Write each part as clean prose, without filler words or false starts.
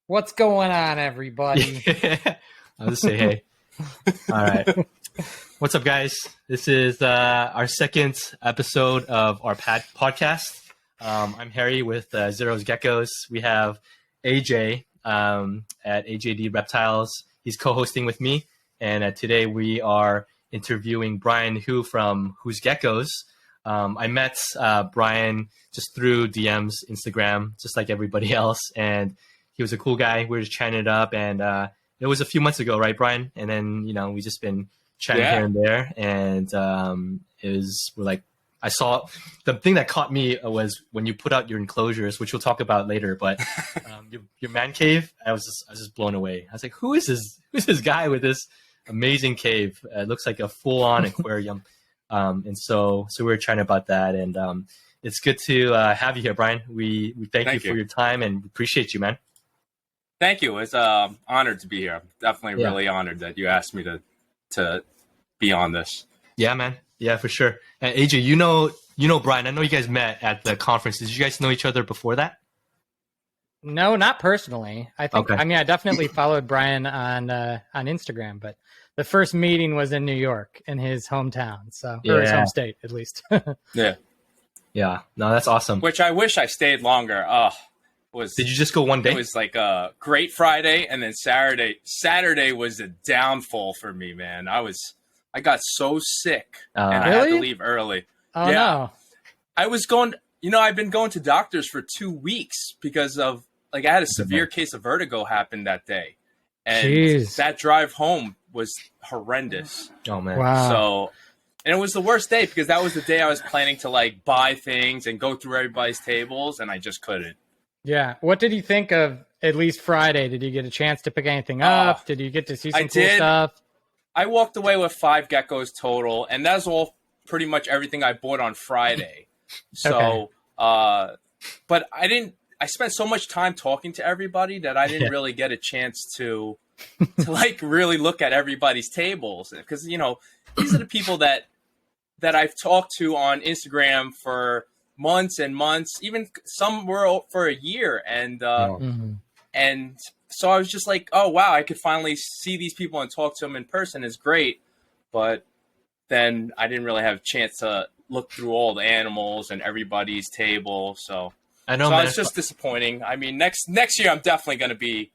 What's going on, everybody? I'll just say hey. All right. What's up, guys? This is our second episode of our podcast. I'm Harry with Zero's Geckos. We have AJ at AJD Reptiles. He's co-hosting with me. And today we are interviewing Brian Whoo from Whoosgeckos. I met Brian just through DMs, Instagram, just like everybody else. And he was a cool guy. We were just chatting it up. And it was a few months ago, right, Brian? And then, we just been chatting here and there. And I saw the thing that caught me was when you put out your enclosures, which we'll talk about later. But your man cave, I was just blown away. I was like, who's this guy with this amazing cave? It looks like a full-on aquarium. And so we were chatting about that. And it's good to have you here, Brian. We thank you for your time and appreciate you, man. Thank you. It's honored to be here. I'm definitely really honored that you asked me to be on this. Yeah, man. Yeah, for sure. And AJ, you know Brian. I know you guys met at the conference. Did you guys know each other before that? No, not personally. I think. Okay. I mean, I definitely followed Brian on Instagram, but the first meeting was in New York, in his hometown, or his home state, at least. Yeah. No, that's awesome. Which I wish I stayed longer. Did you just go one day? It was like a great Friday, and then Saturday was a downfall for me, man. I got so sick, and I had to leave early. Oh, no. I was going, I've been going to doctors for 2 weeks because of, I had a severe case of vertigo happen that day. And that drive home was horrendous. Oh, man. Wow. And it was the worst day because that was the day I was planning to, buy things and go through everybody's tables, and I just couldn't. Yeah. What did you think of at least Friday? Did you get a chance to pick anything up? Did you get to see some cool stuff? I walked away with 5 geckos total, and that's all pretty much everything I bought on Friday. So, but I spent so much time talking to everybody that I didn't really get a chance to really look at everybody's tables. Because, these are the people that I've talked to on Instagram for months and months, even some were for a year. And, and so I was just like, oh, wow, I could finally see these people and talk to them in person is great. But then I didn't really have a chance to look through all the animals and everybody's table. So I know, it's just disappointing. I mean, next year, I'm definitely going to be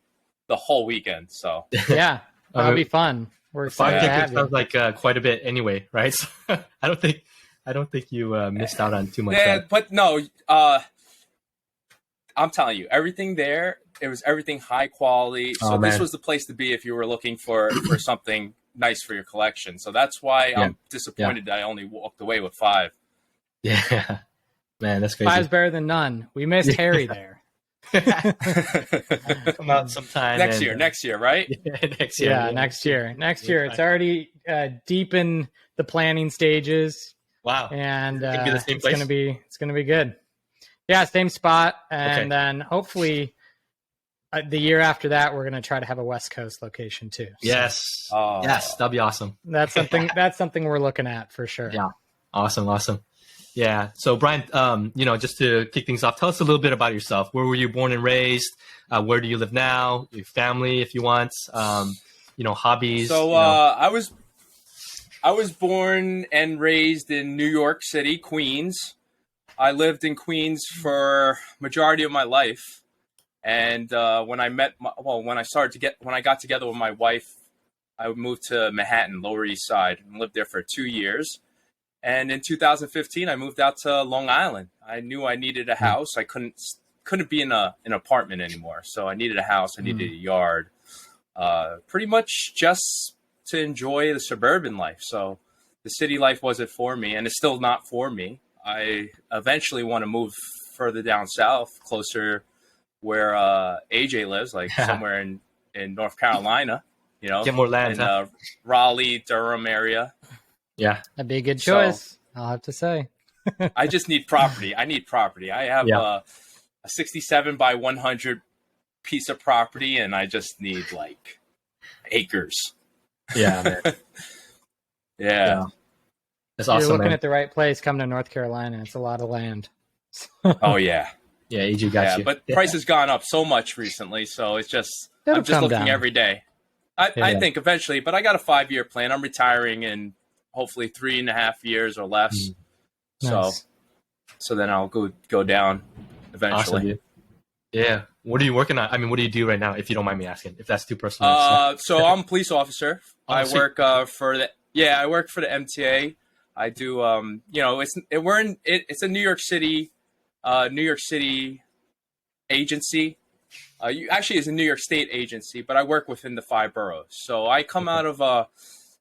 the whole weekend. So yeah, that'll be fun. We're excited to have you. Sounds like quite a bit anyway, right? So, I don't think you missed out on too much. Yeah, but no, I'm telling you, everything there, it was everything high quality. So this was the place to be if you were looking for something nice for your collection. So that's why I'm disappointed that I only walked away with 5. Yeah, man, that's crazy. 5's better than none. We missed Harry there. Come out sometime next year, right? Next year. Yeah, next year. It's already deep in the planning stages. Wow. And it's gonna be good. Yeah, same spot. And then hopefully the year after that, we're gonna try to have a West Coast location too. So, yes, that'd be awesome. That's something we're looking at for sure. Yeah, awesome. Yeah. So Brian, just to kick things off, tell us a little bit about yourself. Where were you born and raised? Where do you live now? Your family, if you want. Hobbies. So I was born and raised in New York City, Queens. I lived in Queens for majority of my life. And when I got together with my wife, I moved to Manhattan, Lower East Side, and lived there for 2 years. And in 2015, I moved out to Long Island. I knew I needed a house. I couldn't be in an apartment anymore. So I needed a house. I needed a yard, pretty much just to enjoy the suburban life. So the city life wasn't for me, and it's still not for me. I eventually want to move further down south, closer where AJ lives, somewhere in North Carolina, get more land, in Raleigh, Durham area. Yeah, that'd be a good choice. I'll have to say. I just need property. I need property. I have a 67 by 100 piece of property, and I just need acres. Yeah, man. Yeah. That's awesome. You're looking at the right place. Come to North Carolina. It's a lot of land. Oh yeah. Yeah, AJ got you. But price has gone up so much recently, so it's just I'm just looking every day. I think eventually, but I got a 5-year plan. I'm retiring in hopefully 3.5 years or less. Nice. So then I'll go down eventually. Awesome, dude. Yeah. What are you working on? I mean, what do you do right now, if you don't mind me asking? If that's too personal. So I'm a police officer. I work for the MTA. I do it's a New York City agency. Actually, it's a New York State agency, but I work within the 5 boroughs. So I come out of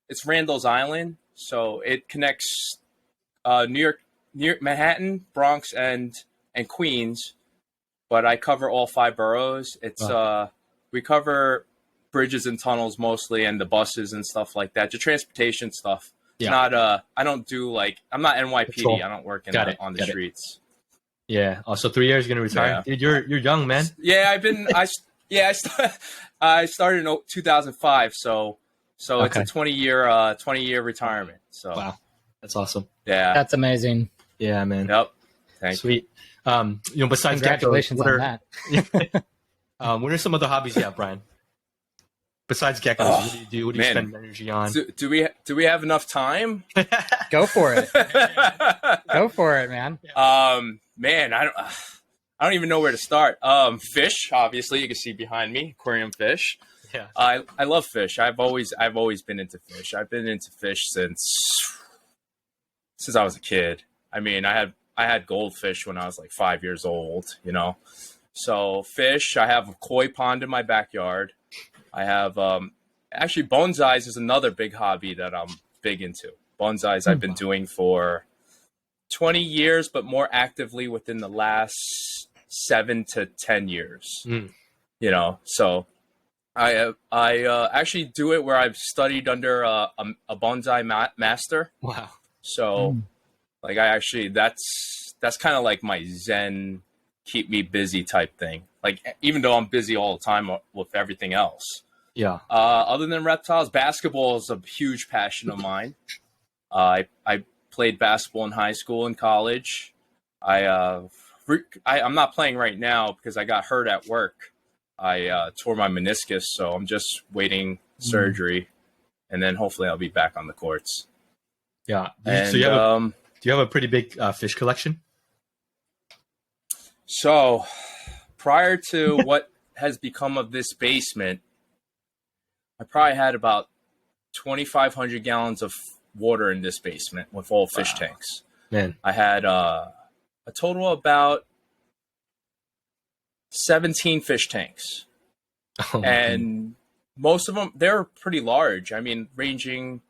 it's Randall's Island, so it connects New York, Manhattan, Bronx, and Queens. But I cover all 5 boroughs. It's we cover bridges and tunnels mostly, and the buses and stuff like that. The transportation stuff. It's not I don't do I'm not NYPD. Patrol. I don't work on the streets. Yeah. Also, 3 years you're gonna retire. Yeah. Dude, you're young, man. Yeah, I started in 2005. So it's a 20-year retirement. So wow, that's awesome. Yeah, that's amazing. Yeah, man. Yep. Thanks. Sweet. Besides congratulations Geckos, on what are some other hobbies you have, Brian? Besides Geckos, what do you do? What do you spend energy on? Do we have enough time? Go for it. Go for it, man. Man, I don't even know where to start. Fish, obviously, you can see behind me, aquarium fish. Yeah. I love fish. I've always been into fish. I've been into fish since I was a kid. I mean, I had goldfish when I was 5 years old, So fish, I have a koi pond in my backyard. I have actually bonsais is another big hobby that I'm big into. Bonsais I've been doing for 20 years, but more actively within the last 7 to 10 years. So I actually do it where I've studied under a bonsai master. Wow. So that's kind of like my Zen, keep me busy type thing. Even though I'm busy all the time with everything else. Yeah. Other than reptiles, basketball is a huge passion of mine. I played basketball in high school and college. I'm not playing right now because I got hurt at work. I tore my meniscus, so I'm just waiting surgery, and then hopefully I'll be back on the courts. Yeah. And, do you have a pretty big fish collection? So, prior to what has become of this basement, I probably had about 2,500 gallons of water in this basement with all fish tanks. Man, I had a total of about 17 fish tanks. And most of them, they're pretty large. I mean, ranging,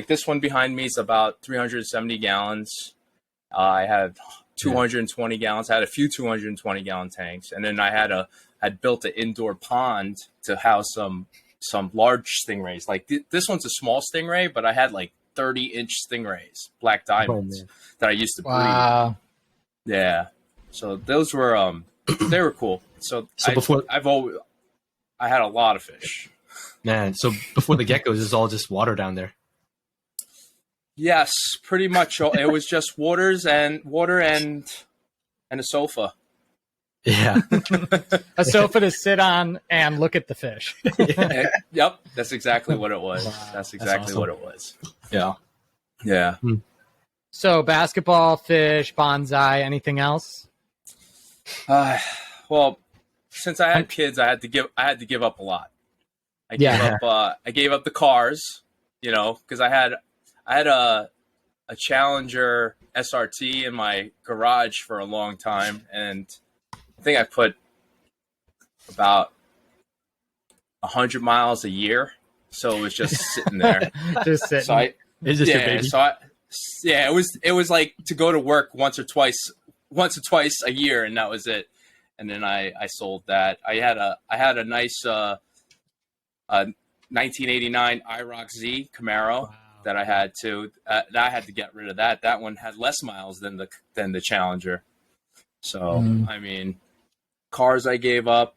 this one behind me is about 370 gallons. I had 220 gallons. I had a few 220 gallon tanks. And then I had built an indoor pond to house some large stingrays. This one's a small stingray, but I had 30-inch stingrays, black diamonds, that I used to breed. Wow. Yeah. So those were they were cool. So I had a lot of fish. Man, so before the geckos, it's all just water down there. Yes, pretty much. It was just water and a sofa. Yeah. A sofa to sit on and look at the fish. Yep, that's exactly what it was. Wow. That's exactly what it was. Yeah. Yeah. So basketball, fish, bonsai, anything else? Well, since I had kids, I had to give up a lot. I gave up the cars, because I had a Challenger SRT in my garage for a long time, and I think I put about 100 miles a year, so it was just sitting there. Just sitting. So Is this your baby? It was like to go to work once or twice a year, and that was it. And then I sold that. I had a nice 1989 IROC Z Camaro that I had to get rid of that. That one had less miles than the Challenger. So I mean, cars I gave up.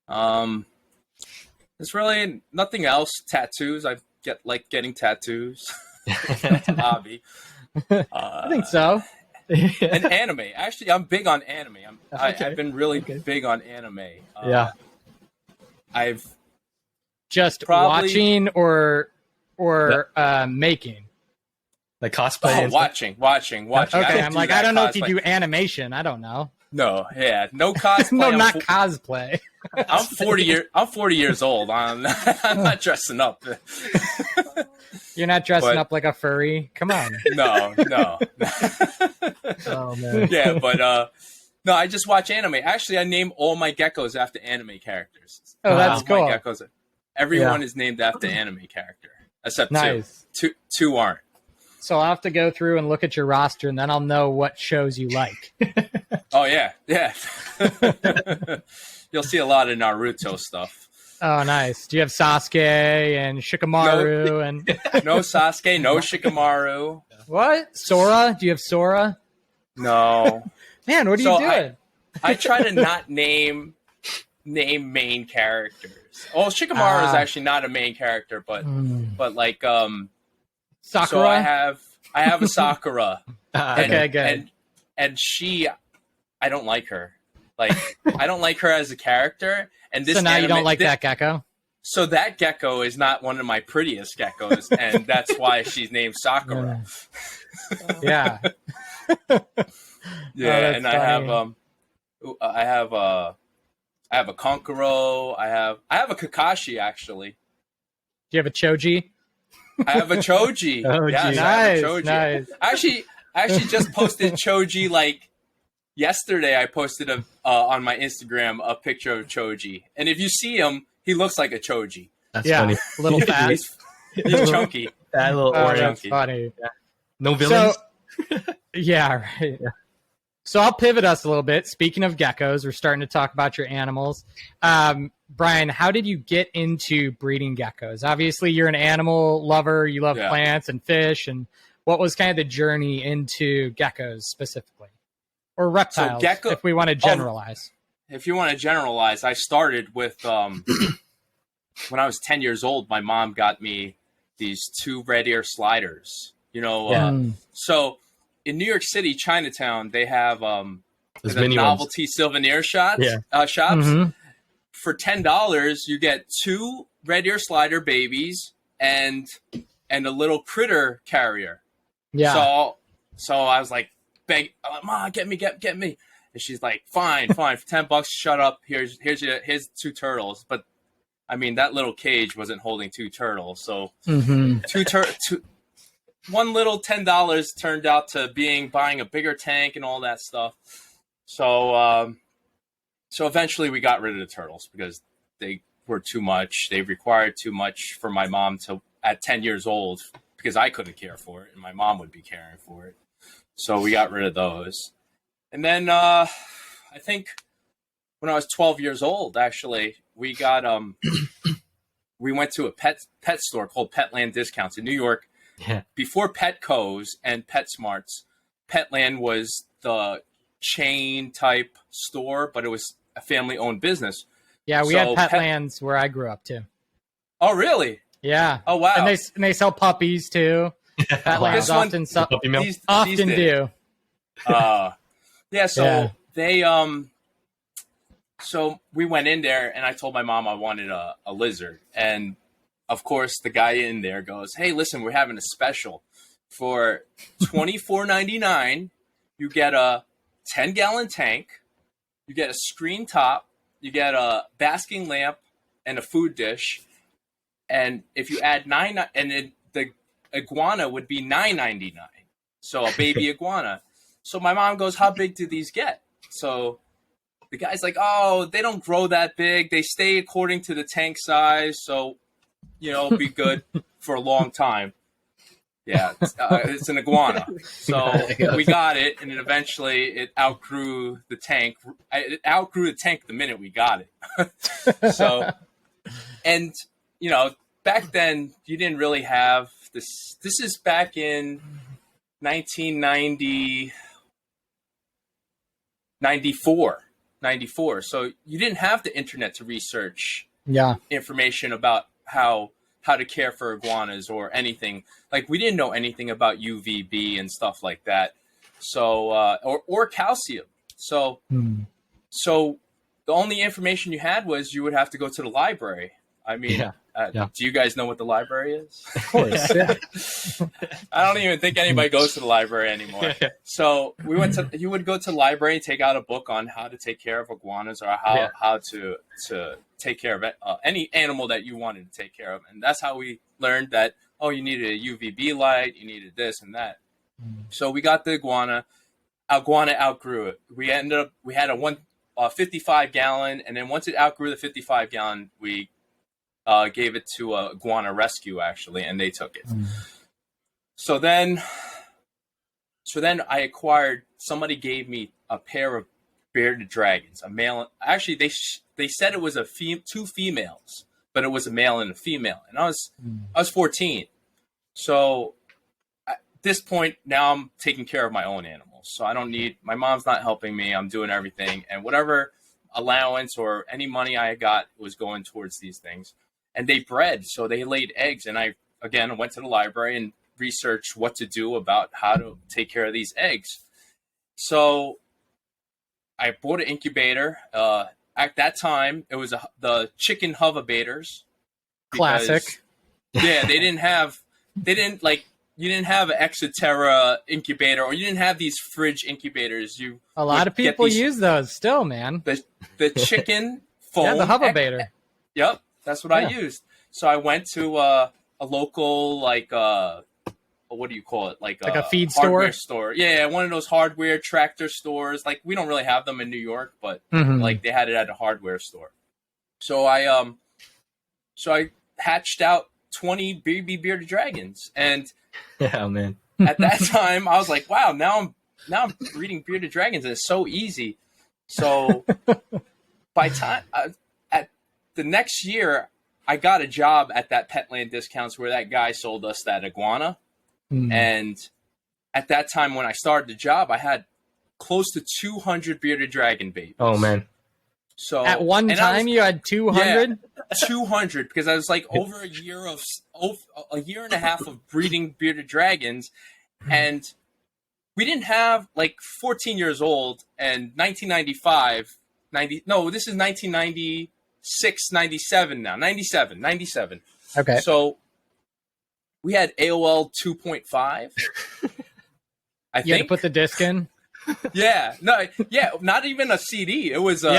There's really nothing else. Tattoos, I getting tattoos. It's a hobby. I think so. And anime. Actually, I'm big on anime. I've been really big on anime. I've just watching or making. Like cosplay. Watching. Okay, I'm like, I don't know if you do animation. I don't know. No, no cosplay. No, not cosplay. I'm 40 years old. I'm not dressing up. You're not dressing up like a furry? Come on. No. Oh man. Yeah, but no, I just watch anime. Actually, I name all my geckos after anime characters. Oh, that's cool. My geckos, everyone is named after anime character, except two aren't. So I'll have to go through and look at your roster, and then I'll know what shows you like. Oh, yeah. You'll see a lot of Naruto stuff. Oh, nice. Do you have Sasuke and Shikamaru? No Sasuke, no Shikamaru. What? Sora? Do you have Sora? No. Man, what are you doing? I try to not name main characters. Well, Shikamaru is actually not a main character, but like Sakura? So I have a Sakura. Okay, good. And she, I don't like her. Like, I don't like her as a character. And this so now you don't like that gecko? So that gecko is not one of my prettiest geckos, and that's why she's named Sakura. Yeah. Yeah, and funny. I have a Konkoro. I have a Kakashi actually. Do you have a Choji? I have a Choji. Oh, yes, nice, I have a Choji. Nice. I actually just posted Choji like yesterday. I posted on my Instagram a picture of Choji, and if you see him, he looks like a Choji. That's funny. A little fat. He's chunky. That little orange. That's funny. Yeah. No villains. So, yeah, right. Yeah. So I'll pivot us a little bit. Speaking of geckos, we're starting to talk about your animals. Brian, how did you get into breeding geckos? Obviously, you're an animal lover. You love plants and fish. And what was kind of the journey into geckos specifically? Or reptiles, if we want to generalize. If you want to generalize, I started with, when I was 10 years old, my mom got me these 2 red ear sliders. So in New York City, Chinatown, they have the novelty souvenir shops. Mm-hmm. For $10, you get 2 red ear slider babies and a little critter carrier. Yeah. So I was like, Mom, get me. And she's like, fine, for $10, shut up. Here's 2 turtles. But I mean, that little cage wasn't holding 2 turtles. So one little $10 turned out to buying a bigger tank and all that stuff. So eventually we got rid of the turtles because they were too much. They required too much for my mom at 10 years old, because I couldn't care for it and my mom would be caring for it. So we got rid of those. And then I think when I was 12 years old, actually, we got we went to a pet store called Petland Discounts in New York. Yeah. Before Petco's and PetSmarts, Petland was the chain type store, but it was a family owned business. Yeah, we had Petlands where I grew up too. Oh, really? Yeah. Oh, wow. And they sell puppies too. Petlands often do. Yeah. So they so we went in there and I told my mom I wanted a lizard, and of course the guy in there goes, "Hey, listen, we're having a special for $24.99. You get a 10-gallon tank, you get a screen top, you get a basking lamp, and a food dish. And if you add the iguana would be $9.99. So a baby iguana." So my mom goes, "How big do these get?" So the guy's like, "Oh, they don't grow that big. They stay according to the tank size. So, it'll be good for a long time." Yeah, it's an iguana. So we got it, and then eventually it outgrew the tank. It outgrew the tank the minute we got it. So, and, back then you didn't really have this. This is back in 1994. So you didn't have the internet to research information about how to care for iguanas or anything. Like, we didn't know anything about UVB and stuff like that. So or calcium. So so the only information you had was you would have to go to the library. I mean, do you guys know what the library is? Of course. Yeah. I don't even think anybody goes to the library anymore. So you would go to the library and take out a book on how to take care of iguanas or how to take care of any animal that you wanted to take care of. And that's how we learned that, you needed a UVB light, you needed this and that. So we got the iguana outgrew it. We had a 55 gallon, and then once it outgrew the 55 gallon, we gave it to a iguana rescue actually, and they took it. So then I acquired. Somebody gave me a pair of bearded dragons, a male. Actually, they said it was two females, but it was a male and a female, and I was 14. So at this point, now I'm taking care of my own animals. So I don't need, my mom's not helping me. I'm doing everything, and whatever allowance or any money I got was going towards these things. And they bred, so they laid eggs. And I, again, went to the library and researched what to do about how to take care of these eggs. So I bought an incubator. At that time, it was the chicken hovabators. Classic. Yeah, you didn't have an Exoterra incubator, or you didn't have these fridge incubators. A lot of people use those still, man. The chicken foam. Yeah, the hovabator. Yep, that's what I used. So I went to a local, what do you call it? Like a feed hardware store. Yeah, one of those hardware tractor stores. Like, we don't really have them in New York, but like they had it at a hardware store. So I hatched out 20 baby bearded dragons, and man. At that time I was like, wow, now I'm breeding bearded dragons, and it's so easy. So at the next year, I got a job at that Petland Discounts where that guy sold us that iguana. And at that time, when I started the job, I had close to 200 bearded dragon babies. Oh man. So at one time you had 200? Yeah, 200, because I was like over a year and a half of breeding bearded dragons, and we didn't have, like, 14 years old and 1995, this is 1996, 97 now, 97. Okay. So we had AOL 2.5. I think. You had to put the disc in? Yeah, not even a CD. It was a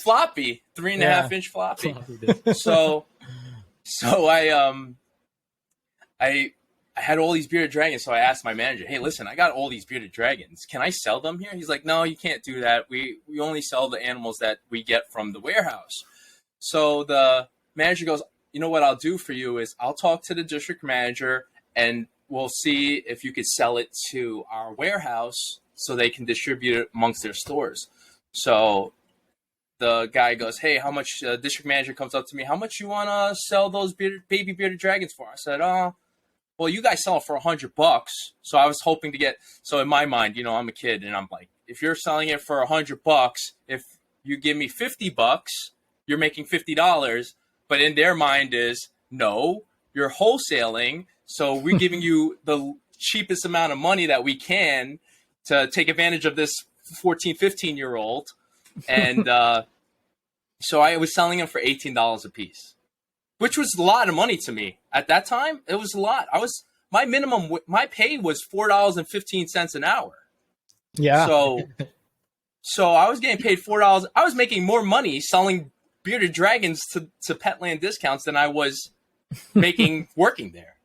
floppy, 3.5 inch floppy. So I had all these bearded dragons. So I asked my manager, "Hey, listen, I got all these bearded dragons. Can I sell them here?" He's like, "No, you can't do that. We only sell the animals that we get from the warehouse." So the manager goes, "You know what I'll do for you is I'll talk to the district manager, and we'll see if you could sell it to our warehouse so they can distribute it amongst their stores." So the guy goes, "Hey, how much?" District manager comes up to me, "How much you want to sell those baby bearded dragons for?" I said, well, you guys sell it for $100. So I was hoping to get, so in my mind, I'm a kid, and I'm like, if you're selling it for $100, if you give me $50, you're making $50. But in their mind is, no, you're wholesaling. So we're giving you the cheapest amount of money that we can to take advantage of this 14, 15-year-old. And so I was selling them for $18 a piece, which was a lot of money to me. At that time, it was a lot. My pay was $4.15 an hour. Yeah. So I was getting paid $4. I was making more money selling bearded dragons to Petland Discounts than I was making working there.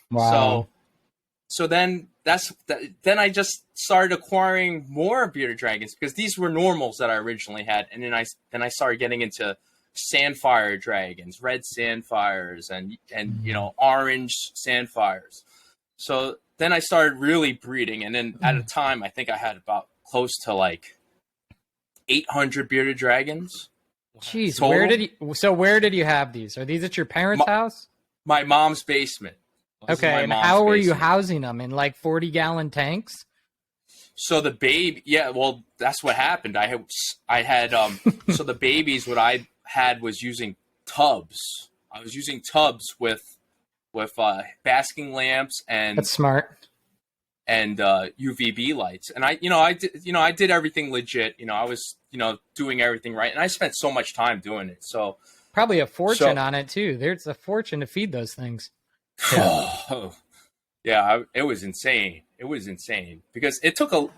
Wow. So then then I just started acquiring more bearded dragons, because these were normals that I originally had, and then I started getting into sandfire dragons, red sandfires, and orange sandfires. So then I started really breeding, and then at a time I think I had about close to like 800 bearded dragons. Jeez, total. where did you have these? Are these at your parents' house? My mom's basement. Okay, and how were you housing them? In like 40-gallon tanks? So the baby, well, that's what happened. I had so the babies, what I had was using tubs. I was using tubs with basking lamps and that's smart. and UVB lights. And I did everything legit. I was, doing everything right. And I spent so much time doing it. So probably a fortune on it too. There's a fortune to feed those things. Yeah, it was insane. It was insane because it took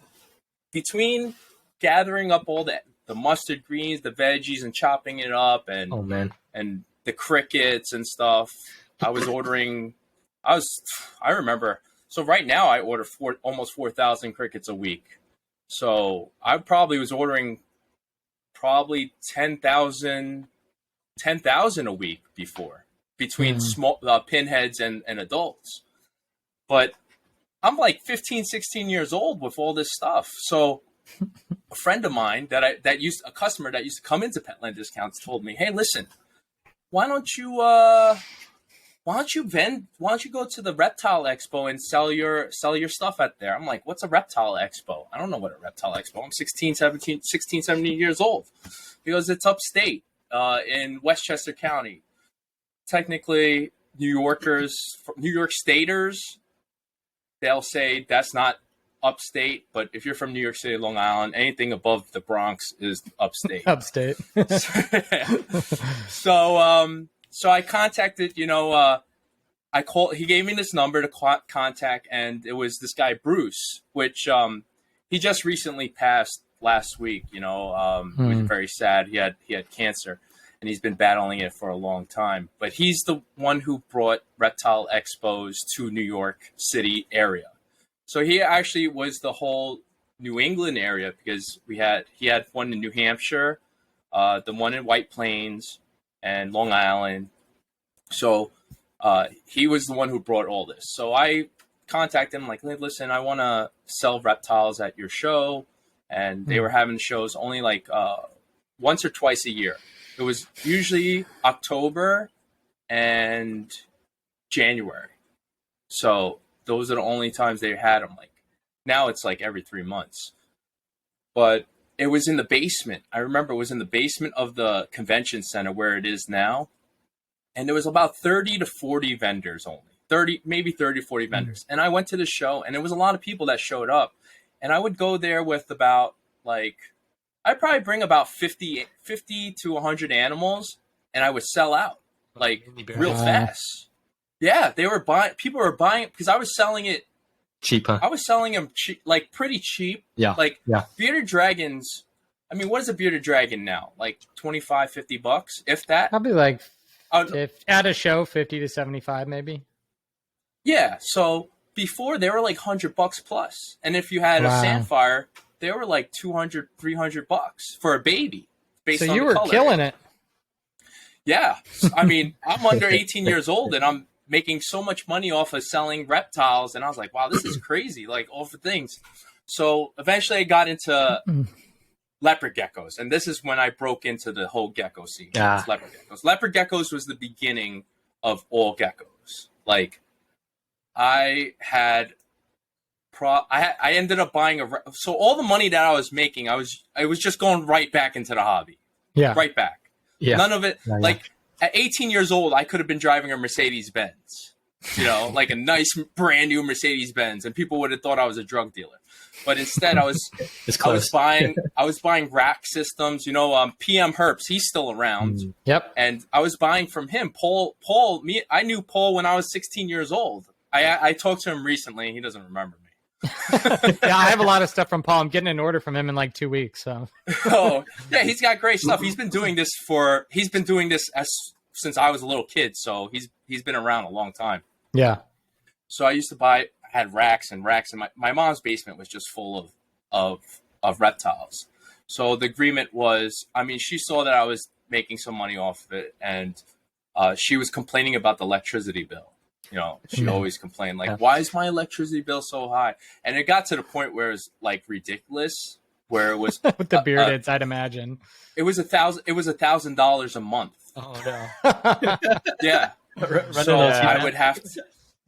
between gathering up all the mustard greens, the veggies, and chopping it up, and and the crickets and stuff. I remember. So right now I order almost 4,000 crickets a week. So I probably was ordering 10,000 a week before, between small pinheads and adults. But I'm like 15, 16 years old with all this stuff. So a friend of mine a customer that used to come into Petland Discounts told me, "Hey, listen, why don't you go to the Reptile Expo and sell your stuff out there?" I'm like, "What's a Reptile Expo? I don't know what a Reptile Expo." I'm 16, 17 years old. Because it's upstate in Westchester County. Technically, New York Staters, they'll say that's not upstate, but if you're from New York City, Long Island, anything above the Bronx is upstate. Upstate. So I contacted, he gave me this number to contact, and it was this guy, Bruce, which he just recently passed last week. He was very sad. He had cancer, and he's been battling it for a long time. But he's the one who brought Reptile Expos to New York City area. So he actually was the whole New England area, because he had one in New Hampshire, the one in White Plains, and Long Island. So he was the one who brought all this. So I contacted him, like, "Hey, listen, I want to sell reptiles at your show." And they were having shows only like once or twice a year. It was usually October and January. So those are the only times they had them. Like now it's like every 3 months. But it was in the basement. I remember it was in the basement of the convention center where it is now. And there was about 30 to 40 vendors only. 30 to 40 vendors. And I went to the show, and there was a lot of people that showed up. And I would go there with about, I'd probably bring about 50 to 100 animals, and I would sell out, real fast. Yeah, people were buying, because I was selling it. Cheap, huh? I was selling them pretty cheap. Yeah. Bearded dragons, I mean, what is a bearded dragon now? Like $25, $50, if that? Probably at a show, 50 to 75 maybe. Yeah, so before they were like $100 plus, and if you had a Sandfire, they were like $200, $300 for a baby. So you were killing it. Yeah, I mean, I'm under 18 years old, and I'm making so much money off of selling reptiles, and I was like, wow, this is crazy, like all the things. So eventually, I got into leopard geckos, and this is when I broke into the whole gecko scene. Yeah. Leopard geckos. Leopard geckos was the beginning of all geckos. Like, I ended up buying so all the money that I was making, I was just going right back into the hobby. Yeah. Right back. Yeah. None of it. Yeah. Like at 18 years old, I could have been driving a Mercedes Benz, like a nice brand new Mercedes Benz, and people would have thought I was a drug dealer. But instead, I was buying rack systems. PM Herps, he's still around. Yep. And I was buying from him. I knew Paul when I was 16 years old. I talked to him recently. He doesn't remember me. Yeah, I have a lot of stuff from Paul. I'm getting an order from him in like 2 weeks. So. Oh, yeah, he's got great stuff. He's been doing this since I was a little kid. So he's been around a long time. Yeah. So I had racks and racks, and my mom's basement was just full of reptiles. So the agreement was, I mean, she saw that I was making some money off of it, and she was complaining about the electricity bill. She always complained, why is my electricity bill so high? And it got to the point where it was like ridiculous, where it was with the beardeds, I'd imagine. It was $1,000 a month. Oh no. Yeah. So I would have to.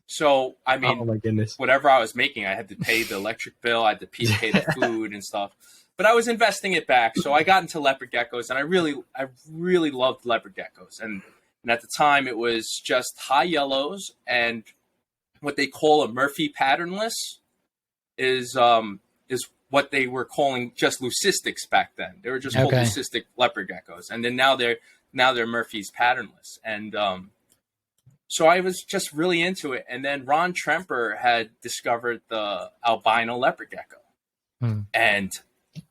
So I mean, oh my goodness, whatever I was making, I had to pay the electric bill, I had to pay the food and stuff. But I was investing it back, so I got into leopard geckos, and I really loved leopard geckos. And at the time, it was just high yellows and what they call a Murphy patternless. is what they were calling just leucisticus back then. They were just called leucistic leopard geckos, and then now they're Murphy's patternless. And so I was just really into it. And then Ron Tremper had discovered the albino leopard gecko, and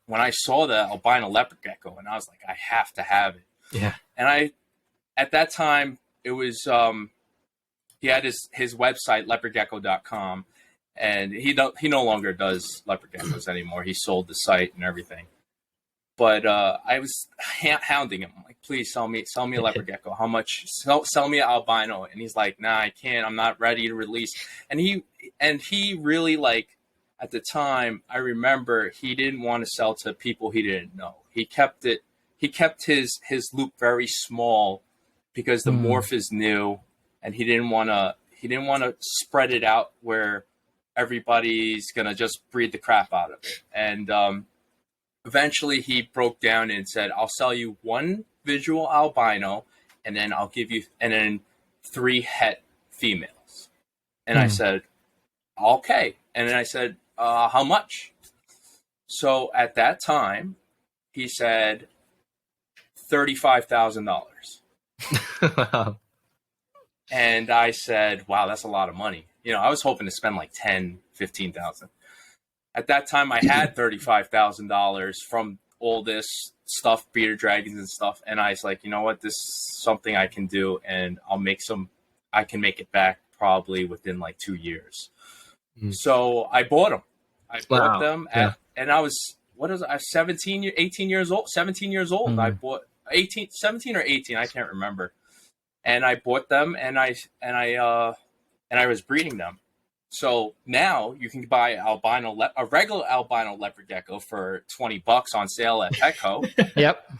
when I saw the albino leopard gecko, and I was like, I have to have it. Yeah. And at that time, it was he had his website leopardgecko.com, and he no longer does leopard geckos anymore. He sold the site and everything. But I was hounding him, I'm like, please sell me a leopard gecko. How much? Sell me an albino. And he's like, nah, I can't. I'm not ready to release. And he really, like, at the time, I remember he didn't want to sell to people he didn't know. He kept his loop very small because the morph is new, and he didn't want to spread it out where everybody's gonna just breed the crap out of it. And eventually he broke down and said, I'll sell you one visual albino, and then I'll give you 3 het females. And I said, okay. And then I said, how much? So at that time, he said $35,000. And I said, wow, that's a lot of money. I was hoping to spend like 10, 15,000. At that time, I had $35,000 from all this stuff, bearded dragons and stuff. And I was like, you know what? This is something I can do, and I can make it back probably within like 2 years. So I bought them. Bought them and I was, I was 18 years old. I bought 17 or 18. I can't remember. And I bought them, and I was breeding them. So now you can buy a regular albino leopard gecko for $20 on sale at Petco. Yep.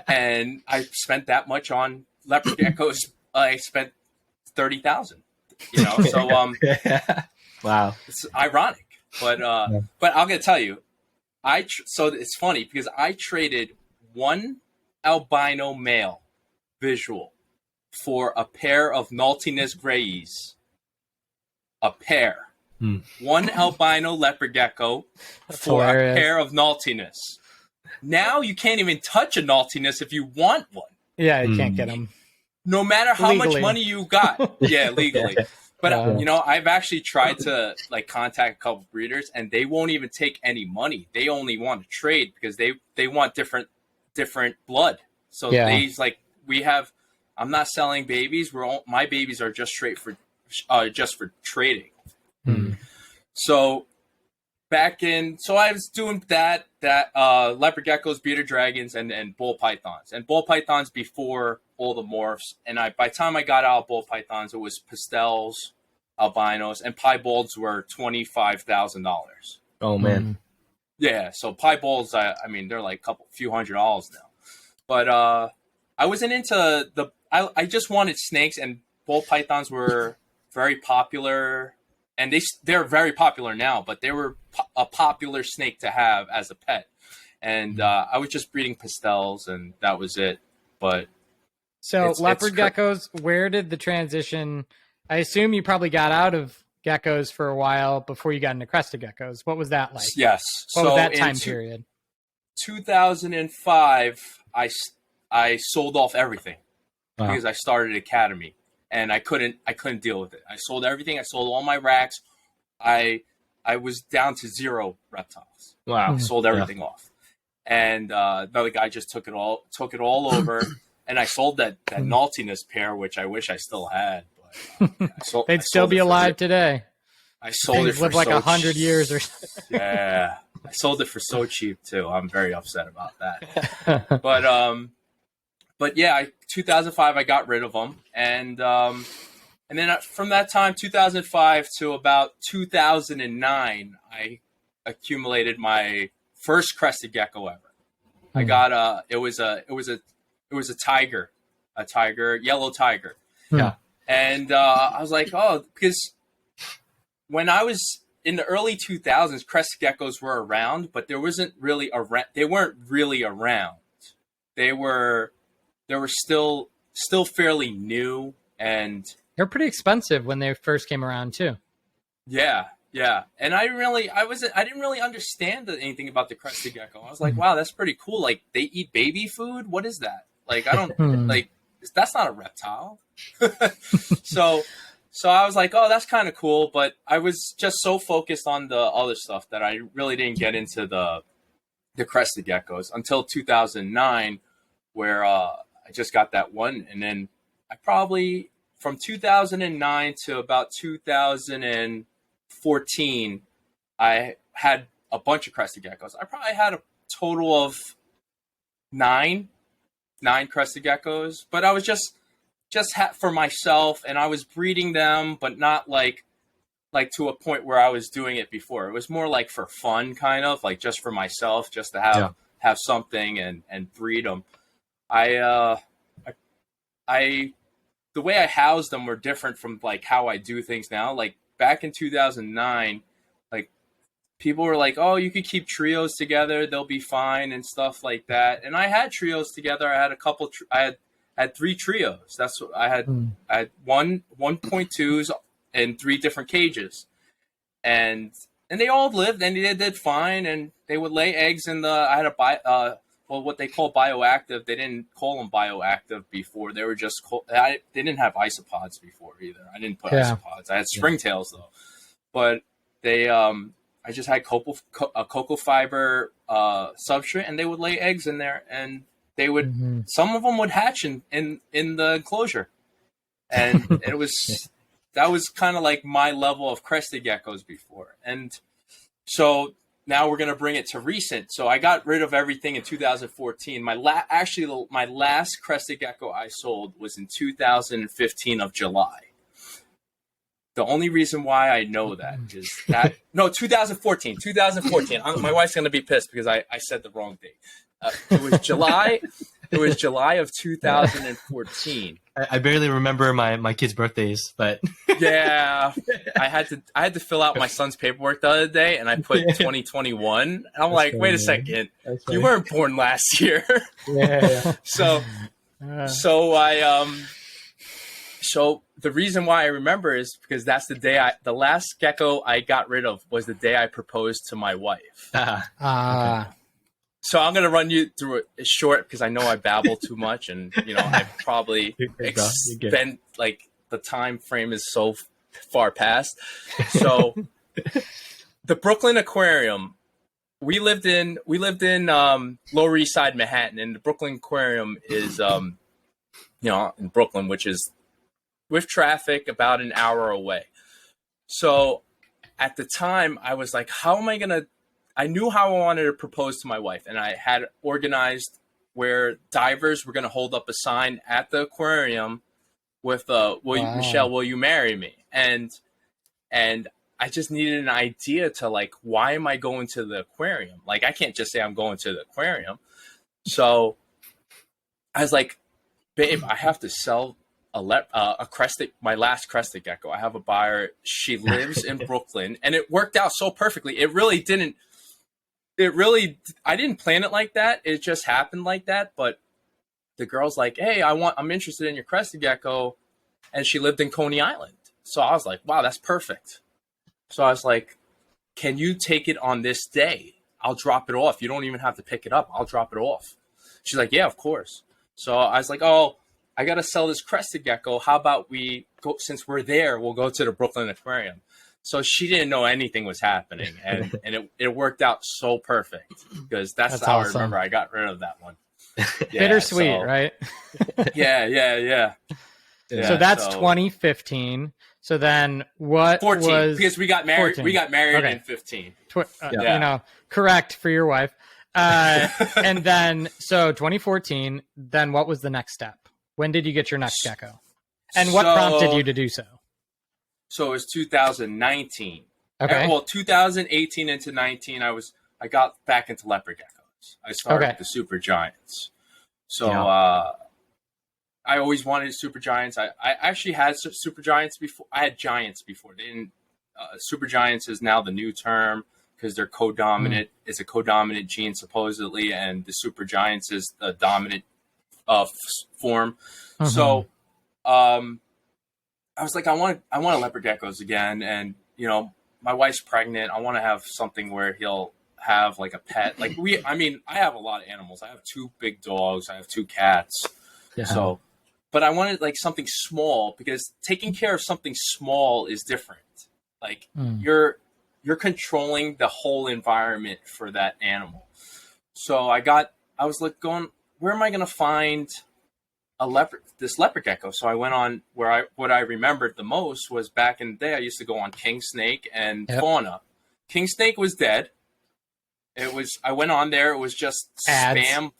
And I spent that much on leopard geckos. I spent $30,000. So wow, it's ironic, but I'm gonna tell you, so it's funny because I traded one albino male visual for a pair of Naughtiness Greys. A pair. One albino leopard gecko for a pair of Naughtiness. Now you can't even touch a Naughtiness if you want one. Yeah, you can't get them. No matter how Legally. much money you got. Yeah, legally. But, I've actually tried to contact a couple breeders, and they won't even take any money. They only want to trade because they want different blood. So I'm not selling babies. My babies are just for trading. So I was doing that leopard geckos, bearded dragons, and bull pythons. And bull pythons before all the morphs. And by the time I got out of bull pythons, it was pastels, albinos, and piebalds were $25,000. Oh man. Yeah, so piebalds, they're like few $100s now. But I wasn't into I just wanted snakes, and bull pythons were very popular, and they're very popular now, but they were a popular snake to have as a pet. And I was just breeding pastels, and that was it. But so leopard geckos, where did the transition? I assume you probably got out of geckos for a while before you got into crested geckos. What was that like? Yes. What was that time period? 2005, I sold off everything because I started Academy. And I couldn't deal with it. I sold everything. I sold all my racks. I was down to 0 reptiles. Wow. I sold everything off. And another guy just took it all over. And I sold that Naughtiness pair, which I wish I still had. But they'd still be alive today. I sold it for live like 100 years or something. Yeah. I sold it for so cheap too. I'm very upset about that. But yeah, 2005, I got rid of them. And then from that time, 2005 to about 2009, I accumulated my first crested gecko ever. I got it was a tiger, yellow tiger. Yeah. And I was like, because when I was in the early 2000s, crested geckos were around, but they weren't really around. They were still fairly new, and they're pretty expensive when they first came around too. Yeah, Yeah, and I didn't really understand anything about the crested gecko. I was like, wow, that's pretty cool. Like, they eat baby food. What is that? Like, I don't like. That's not a reptile. so I was like, oh, that's kind of cool. But I was just so focused on the other stuff that I really didn't get into the crested geckos until 2009, where I just got that one, and then I probably from 2009 to about 2014, I had a bunch of crested geckos. I probably had a total of nine crested geckos, but I was just for myself, and I was breeding them, but not like to a point where I was doing it before. It was more like for fun, kind of like just for myself, just to have something and breed them. The way I housed them were different from like how I do things now. Like back in 2009, like people were like, "Oh, you could keep trios together; they'll be fine," and stuff like that. And I had trios together. I had a couple. I had 3 trios. That's what I had. I had 1.2s in 3 different cages, and they all lived and they did fine. And they would lay eggs in the. I had what they call bioactive. They didn't call them bioactive before. They were just they didn't have isopods before either. I didn't put isopods. I had springtails though, but they I just had a cocoa fiber substrate, and they would lay eggs in there, and they would some of them would hatch in the enclosure, and that was kind of like my level of crested geckos before, and so. Now we're going to bring it to recent. So I got rid of everything in 2014. My last crested gecko I sold was in 2015 of July. The only reason why I know that is that 2014. My wife's going to be pissed because I said the wrong date. It was July. It was July of 2014. I barely remember my kids' birthdays, but yeah, I had to fill out my son's paperwork the other day, and I put 2021. And I'm like, wait a second, you weren't born last year. So the reason why I remember is because that's the day the last gecko I got rid of was the day I proposed to my wife. Okay. So I'm going to run you through it short because I know I babble too much, and I probably spent like the time frame is so far past. So the Brooklyn Aquarium, we lived in Lower East Side Manhattan, and the Brooklyn Aquarium is in Brooklyn, which is with traffic about an hour away. So at the time I was like, how am I going to I knew how I wanted to propose to my wife, and I had organized where divers were going to hold up a sign at the aquarium with Michelle, will you marry me? And I just needed an idea to like, why am I going to the aquarium? Like, I can't just say I'm going to the aquarium. So I was like, babe, I have to sell my last crested gecko. I have a buyer. She lives in Brooklyn, and it worked out so perfectly. I didn't plan it like that. It just happened like that. But the girl's like, hey, I'm interested in your crested gecko. And she lived in Coney Island. So I was like, wow, that's perfect. So I was like, can you take it on this day? I'll drop it off. You don't even have to pick it up. I'll drop it off. She's like, yeah, of course. So I was like, oh, I got to sell this crested gecko. How about we go, since we're there, we'll go to the Brooklyn Aquarium. So she didn't know anything was happening, and it worked out so perfect because that's how awesome. I remember I got rid of that one. Yeah, bittersweet, right? Yeah. So that's 2015. So then what 14, was because we got married 14. We got married in 15. Correct for your wife. And then so 2014. Then what was the next step? When did you get your next gecko? And what prompted you to do so? So it was 2019. Okay. Well, 2018 into 19, I got back into leopard geckos. I started with the super giants. So I always wanted super giants. I actually had super giants before. I had giants before. They didn't. Super giants is now the new term because they're co-dominant. It's a co-dominant gene supposedly, and the super giants is the dominant form. So. I was like, I want leopard geckos again, and my wife's pregnant. I want to have something where he'll have like a pet. Like I have a lot of animals. I have 2 big dogs. I have 2 cats. Yeah. So, but I wanted like something small, because taking care of something small is different. Like you're controlling the whole environment for that animal. So I was like going, where am I going to find this leopard gecko? So I went on what I remembered the most was back in the day, I used to go on King Snake and Fauna. King Snake was dead. I went on there. It was just Ads. spam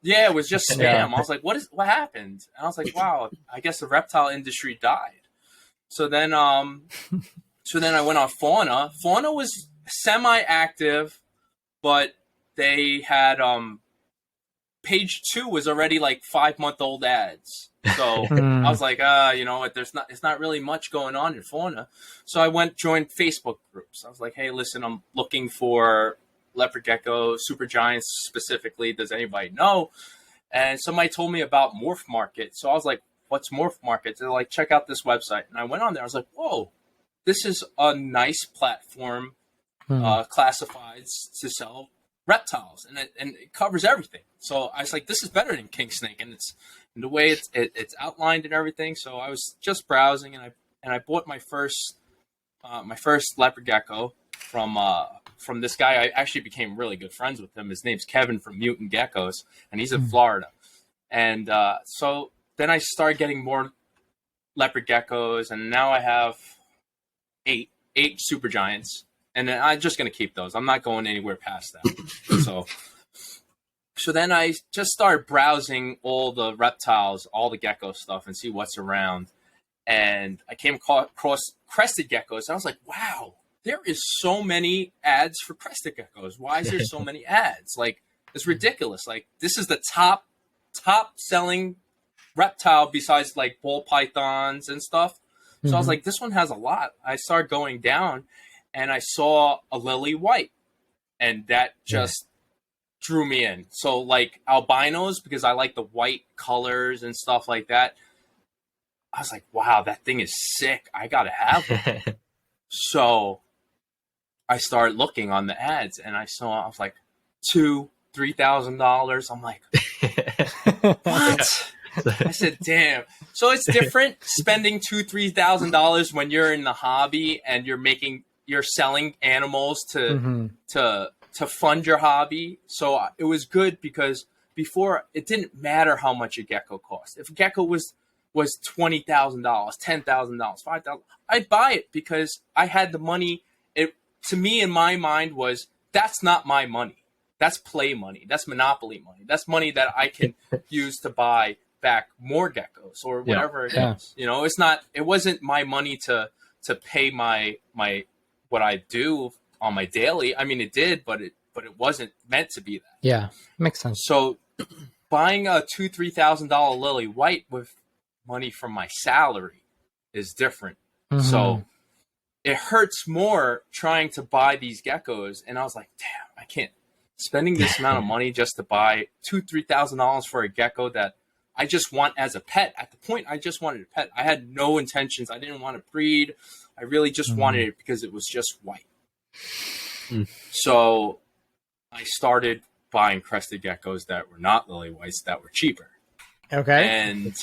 it was just spam. I was like, what happened? And I was like, wow, I guess the reptile industry died. So then, I went on Fauna. Fauna was semi-active, but they had, page 2 was already like 5-month-old ads. So I was like, you know what? It's not really much going on in Fauna. So I joined Facebook groups. I was like, hey, listen, I'm looking for leopard gecko, super giants specifically. Does anybody know? And somebody told me about Morph Market. So I was like, what's Morph Market? They're like, check out this website. And I went on there. I was like, whoa, this is a nice platform, classifieds to sell reptiles, and it covers everything. So I was like, this is better than King Snake, and it's the way it's outlined and everything. So I was just browsing, and I bought my first leopard gecko from this guy. I actually became really good friends with him. His name's Kevin from Mutant Geckos, and he's in Florida. And so then I started getting more leopard geckos, and now I have eight super giants. And then I'm just going to keep those. I'm not going anywhere past that. So then I just started browsing all the reptiles, all the gecko stuff, and see what's around. And I came across crested geckos. And I was like, wow, there is so many ads for crested geckos. Why is there so many ads? Like, it's ridiculous. Like, this is the top selling reptile besides like ball pythons and stuff. So I was like, this one has a lot. I started going down, and I saw a lily white, and that just drew me in. So like albinos, because I like the white colors and stuff like that. I was like, wow, that thing is sick. I got to have it. So I started looking on the ads, and I was like, $2,000-$3,000. I'm like, what? I said, damn. So it's different spending $2,000-$3,000 when you're in the hobby and you're selling animals to fund your hobby. So it was good, because before it didn't matter how much a gecko cost. If a gecko was $20,000, $10,000, $5,000, I'd buy it because I had the money. It, to me, in my mind, was that's not my money. That's play money. That's monopoly money. That's money that I can use to buy back more geckos or whatever it is. You know, it wasn't my money to pay my what I do on my daily. I mean, it did, but it wasn't meant to be that. Yeah, makes sense. So buying a $2,000-$3,000 lily white with money from my salary is different. So it hurts more trying to buy these geckos. And I was like, damn, I can't spending this amount of money just to buy $2,000-$3,000 for a gecko that I just want as a pet. At the point, I just wanted a pet. I had no intentions. I didn't want to breed. I really just wanted it because it was just white. So I started buying crested geckos that were not lily whites, that were cheaper. Okay. And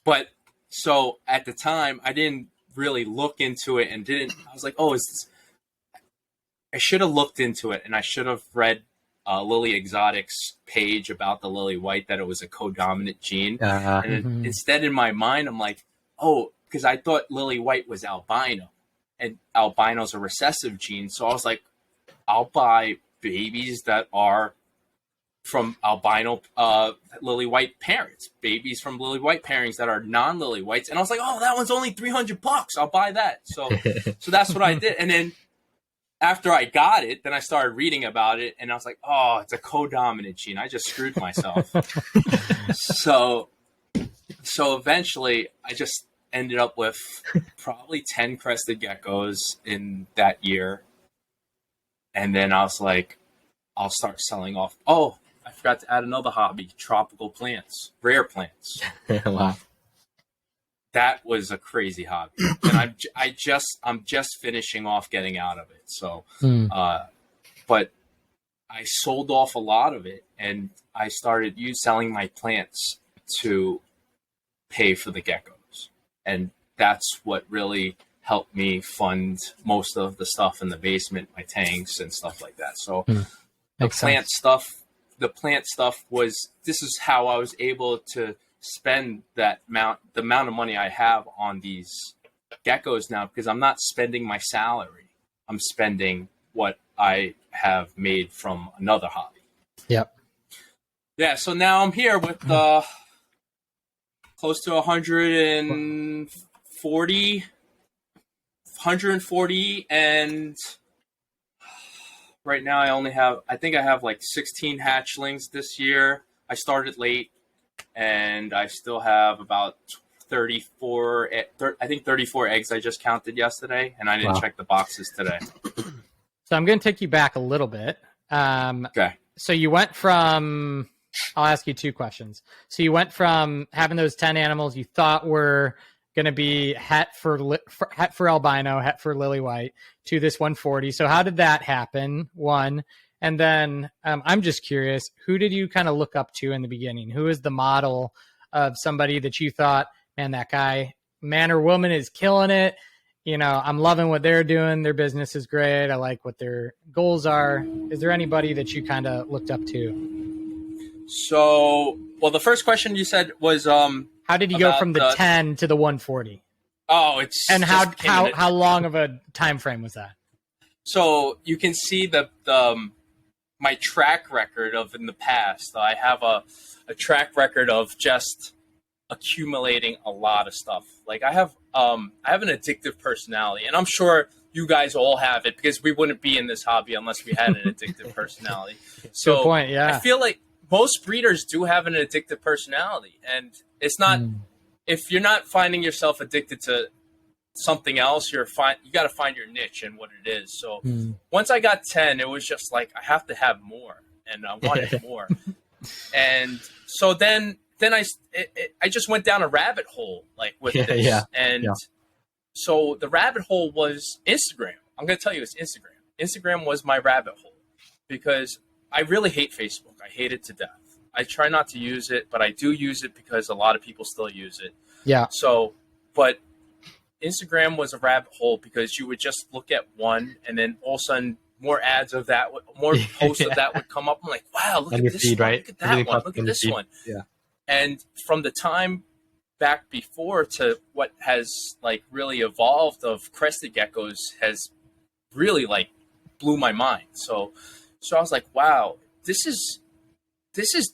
but so at the time, I didn't really look into it, and I was like, oh, I should have looked into it, and I should have read Lily Exotics page about the lily white, that it was a codominant gene. And instead, in my mind, I'm like, oh, because I thought lily white was albino, and albino's a recessive gene. So I was like, I'll buy babies that are from albino lily white parents, babies from lily white pairings that are non-lily whites. And I was like, oh, that one's only $300. I'll buy that. So that's what I did. And then after I got it, then I started reading about it, and I was like, oh, it's a codominant gene. I just screwed myself. So eventually I just ended up with probably 10 crested geckos in that year. And then I was like, I'll start selling off. Oh, I forgot to add another hobby, tropical plants, rare plants. Wow. that was a crazy hobby, and I'm just finishing off getting out of it. So, but I sold off a lot of it, and I started selling my plants to pay for the geckos, and that's what really helped me fund most of the stuff in the basement, my tanks and stuff like that. So the plant stuff this is how I was able to spend the amount of money I have on these geckos now, because I'm not spending my salary. I'm spending what I have made from another hobby. Yep. Yeah. So now I'm here with close to 140, and right now I think I have like 16 hatchlings this year. I started late, and I still have about 34 eggs I just counted yesterday, and I didn't check the boxes today. So I'm going to take you back a little bit. Okay. So you went from, I'll ask you two questions. So you went from having those 10 animals you thought were going to be het for albino, het for lily white, to this 140. So how did that happen? One. And then I'm just curious, who did you kind of look up to in the beginning? Who is the model of somebody that you thought, man, that guy, man or woman, is killing it? You know, I'm loving what they're doing. Their business is great. I like what their goals are. Is there anybody that you kind of looked up to? So, well, the first question you said was, how did you go from the 10 to the 140? Oh, it's and how long of a time frame was that? So you can see my track record of in the past. I have a track record of just accumulating a lot of stuff. Like I have an addictive personality, and I'm sure you guys all have it, because we wouldn't be in this hobby unless we had an addictive personality. So good point, yeah. I feel like most breeders do have an addictive personality, and it's not if you're not finding yourself addicted to something else, you got to find your niche and what it is. So once I got 10, it was just like I have to have more, and I wanted more. And so then I just went down a rabbit hole with this. So the rabbit hole was Instagram. I'm going to tell you, it's Instagram. Instagram was my rabbit hole, because I really hate Facebook. I hate it to death. I try not to use it, but I do use it because a lot of people still use it. Yeah. So, but Instagram was a rabbit hole, because you would just look at one, and then all of a sudden more ads of that, more posts of that would come up. I'm like, wow, look at this feed, one, right? Look at that one, look at this one. Yeah. And from the time back before to what has really evolved of crested geckos has really blew my mind. So I was like, wow, this is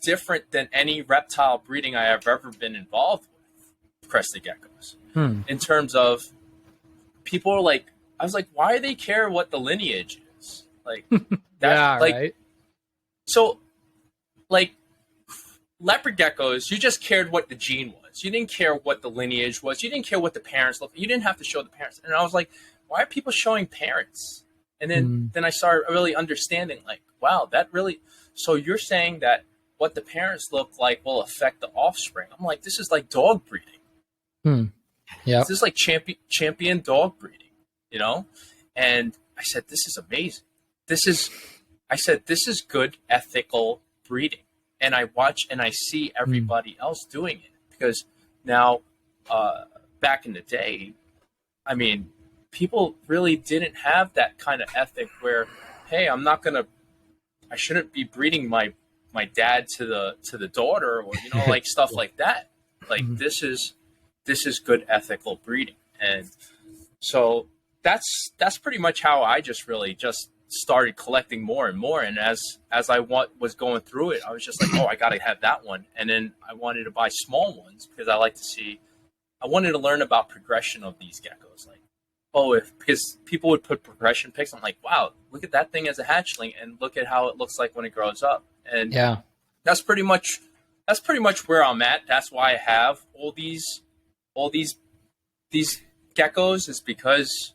different than any reptile breeding I have ever been involved with, crested geckos. In terms of people are like, I was like, why do they care what the lineage is? Like that, right. So leopard geckos, you just cared what the gene was. You didn't care what the lineage was. You didn't care what the parents looked. You didn't have to show the parents. And I was like, why are people showing parents? And then I started really understanding, wow, that really. So you're saying that what the parents look like will affect the offspring. I'm like, this is like dog breeding. Yeah, this is like champion dog breeding, And I said, this is amazing. This is good ethical breeding. And I watch and I see everybody else doing it, because now, back in the day, I mean, people really didn't have that kind of ethic where, hey, I shouldn't be breeding my dad to the daughter, or stuff like that. This is good ethical breeding. And so that's pretty much how I just started collecting more and more. And as I was going through it, I was just like, oh, I got to have that one. And then I wanted to buy small ones, because I wanted to learn about progression of these geckos. Because people would put progression pics. I'm like, wow, look at that thing as a hatchling, and look at how it looks like when it grows up. And that's pretty much where I'm at. That's why I have all these geckos, is because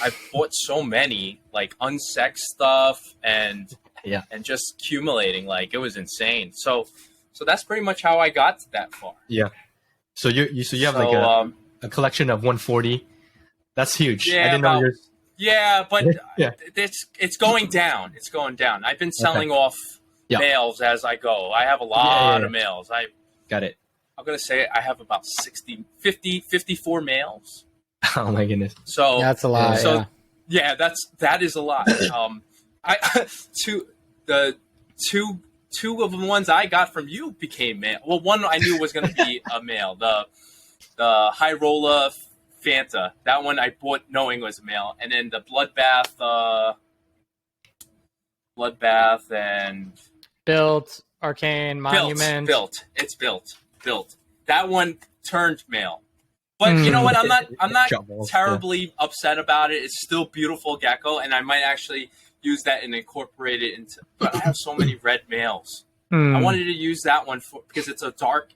I've bought so many unsexed stuff and just accumulating. It was insane. So that's pretty much how I got to that far. Yeah. So you have like a collection of 140. That's huge. Yeah, I didn't know yours. Yeah, but Yeah. it's going down. It's going down. I've been selling off males as I go. I have a lot of males. Got it. I'm going to say I have about 54 males. Oh my goodness. So that's a lot. So that is a lot. Two of the ones I got from you became male. Well, one I knew was going to be a male. The High Roller Fanta. That one I bought knowing was a male. And then the Bloodbath and Built, Arcane, Monument. It's built. That one turned male. But you know what? I'm not terribly upset about it. It's still beautiful gecko, and I might actually use that and incorporate it into. But I have so many red males. I wanted to use that one because it's a dark.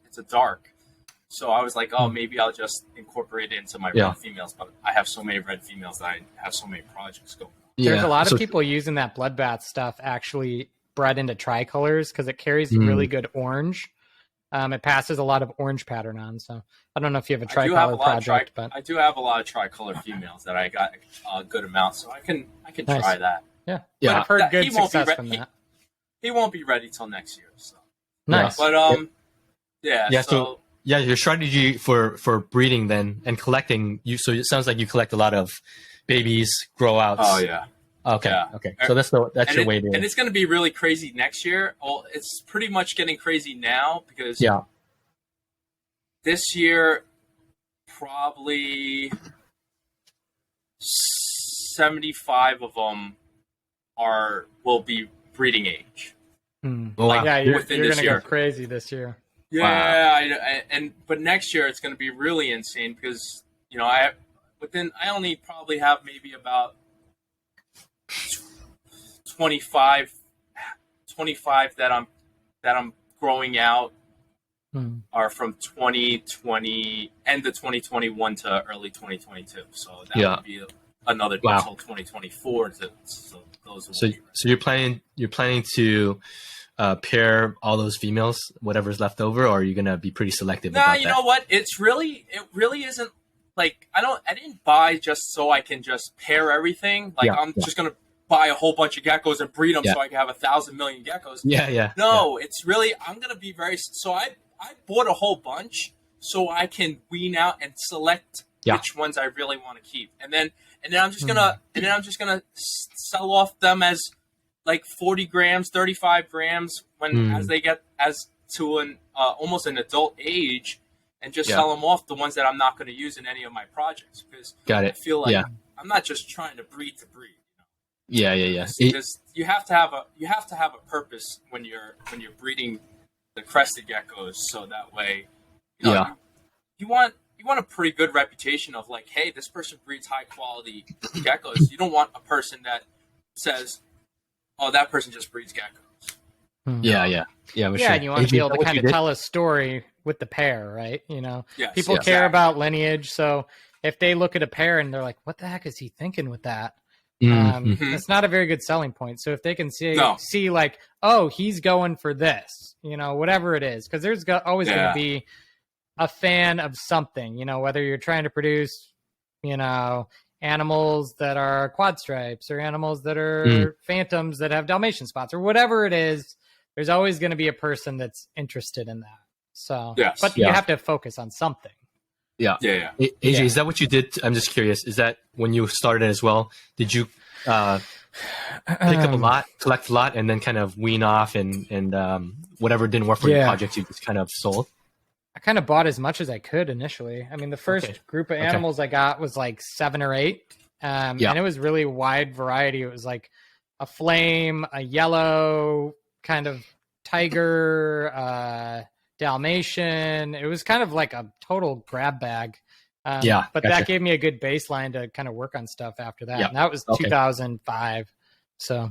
So I was like, oh, maybe I'll just incorporate it into my red females. But I have so many red females that I have so many projects going. There's a lot of people using that Bloodbath stuff actually bred into tricolors because it carries really good orange. It passes a lot of orange pattern on. So I don't know if you have a tricolor project, but I do have a lot of tricolor females that I got a good amount, so I can nice. try that. Yeah. I've heard good success from that. He won't be ready till next year. So nice. But So your strategy for breeding then and collecting so it sounds like you collect a lot of babies, grow outs. Oh yeah. Okay. Yeah. Okay. So that's your way to. And it's going to be really crazy next year. Well, it's pretty much getting crazy now because this year probably 75 of them will be breeding age. Oh, wow. Yeah, you're going to go crazy this year. Yeah, but next year it's going to be really insane because I only probably have maybe about 25 that I'm growing out are from 2020 end of 2021 to early 2022. So that would be another until 2024. So you're planning to pair all those females, whatever's left over, or are you gonna be pretty selective? Nah, you know what? It really isn't like I didn't buy just so I can just pair everything. Like I'm just gonna buy a whole bunch of geckos and breed them so I can have 1,000 million geckos. No, it's really I'm gonna be very. So I bought a whole bunch so I can wean out and select which ones I really want to keep, and then I'm just gonna sell off them as like 40 grams, 35 grams as they get to an almost an adult age, and just sell them off, the ones that I'm not going to use in any of my projects because I feel like I'm not just trying to breed to breed. Because you have to have a purpose when you're breeding the crested geckos, so that way you want a pretty good reputation of like, hey, this person breeds high quality geckos. You don't want a person that says, oh, that person just breeds geckos. Yeah. And you want to be able to kind of tell a story with the pair, right? People care about lineage, so if they look at a pair and they're like, what the heck is he thinking with that? It's not a very good selling point. So if they can see like, oh, he's going for this, whatever it is, because there's always going to be a fan of something, whether you're trying to produce, animals that are quad stripes or animals that are phantoms that have Dalmatian spots or whatever it is, there's always going to be a person that's interested in that. So, but you have to focus on something. AJ, is that what you did? I'm just curious. Is that when you started as well? Did you pick up a lot, collect a lot, and then kind of wean off and whatever didn't work for your project, you just kind of sold? I kind of bought as much as I could initially. I mean, the first group of animals I got was like 7 or 8. And it was really wide variety. It was like a flame, a yellow kind of tiger, Dalmatian. It was kind of like a total grab bag. But that gave me a good baseline to kind of work on stuff after that. And that was 2005. So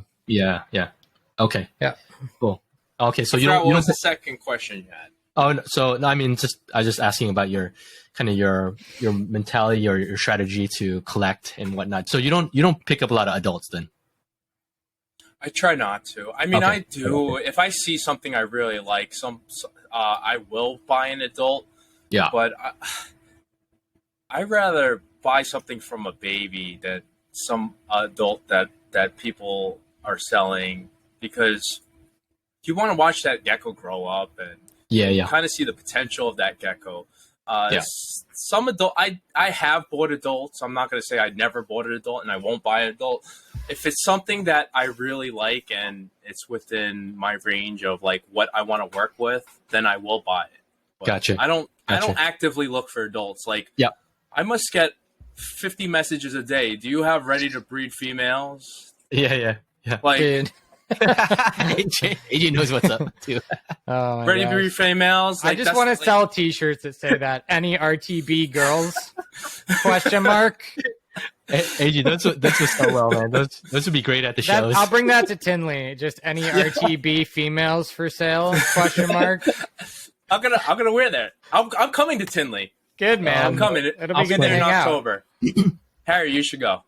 Okay. Yeah. Cool. Okay. So what was the second question you had? Oh, so no, I mean, I was just asking about your kind of your mentality or your strategy to collect and whatnot. So you don't pick up a lot of adults then? I try not to. I mean, I do. If I see something I really like, I will buy an adult. Yeah. But I'd rather buy something from a baby than some adult that people are selling, because you want to watch that gecko grow up and Yeah. kind of see the potential of that gecko. Yeah. Some adult, I have bought adults. I'm not going to say I never bought an adult and I won't buy an adult. If it's something that I really like and it's within my range of like what I want to work with, then I will buy it. But Gotcha. I don't actively look for adults. Like, Yeah. I must get 50 messages a day. Do you have ready to breed females? Yeah. Like, Dude. AJ knows what's up too. Oh my ready to gosh. breed females? I Like, just that's- want to like- sell T-shirts that say that. Any RTB girls? Question mark. AJ, that's what so well, man. Those would be great at the That, shows. I'll bring that to Tinley. Just any RTB females for sale? Question mark. I'm gonna wear that. I'm coming to Tinley. Good man. I'm coming. It'll I'll be be good to there in hang out. October. Harry, you should go.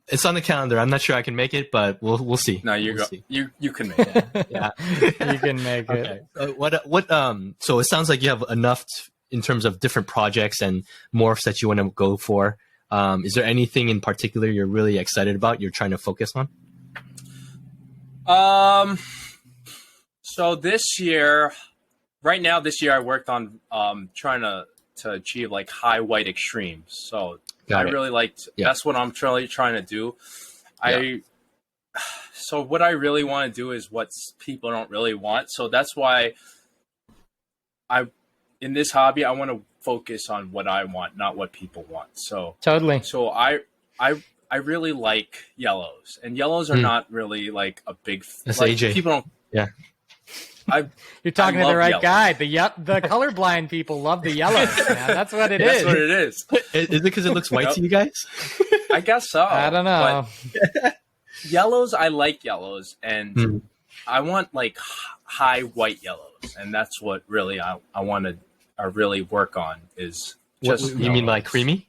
It's on the calendar. I'm not sure I can make it, but we'll see. No, you We'll go. see. You can make it. Yeah. You can make it. Okay. So it sounds like you have enough in terms of different projects and morphs that you want to go for. Is there anything in particular you're really excited about? You're trying to focus on? So this year, I worked on trying to achieve like high white extremes. So Got it. really liked. Yeah. That's what I'm trying to do. So what I really want to do is what people don't really want. So that's why in this hobby, I want to focus on what I want, not what people want. So Totally. So I really like yellows, and yellows are not really like a big. That's like, AJ. People don't. Yeah. You're talking I to the love right yellows. guy. The colorblind people love the yellows, man. That's what it That's is. what it is. Is it because it looks white Yep. to you guys? I guess so. I don't know. But yellows, I like yellows, and I want like high white yellows, and that's what really I want to really work on is just. You mean like creamy?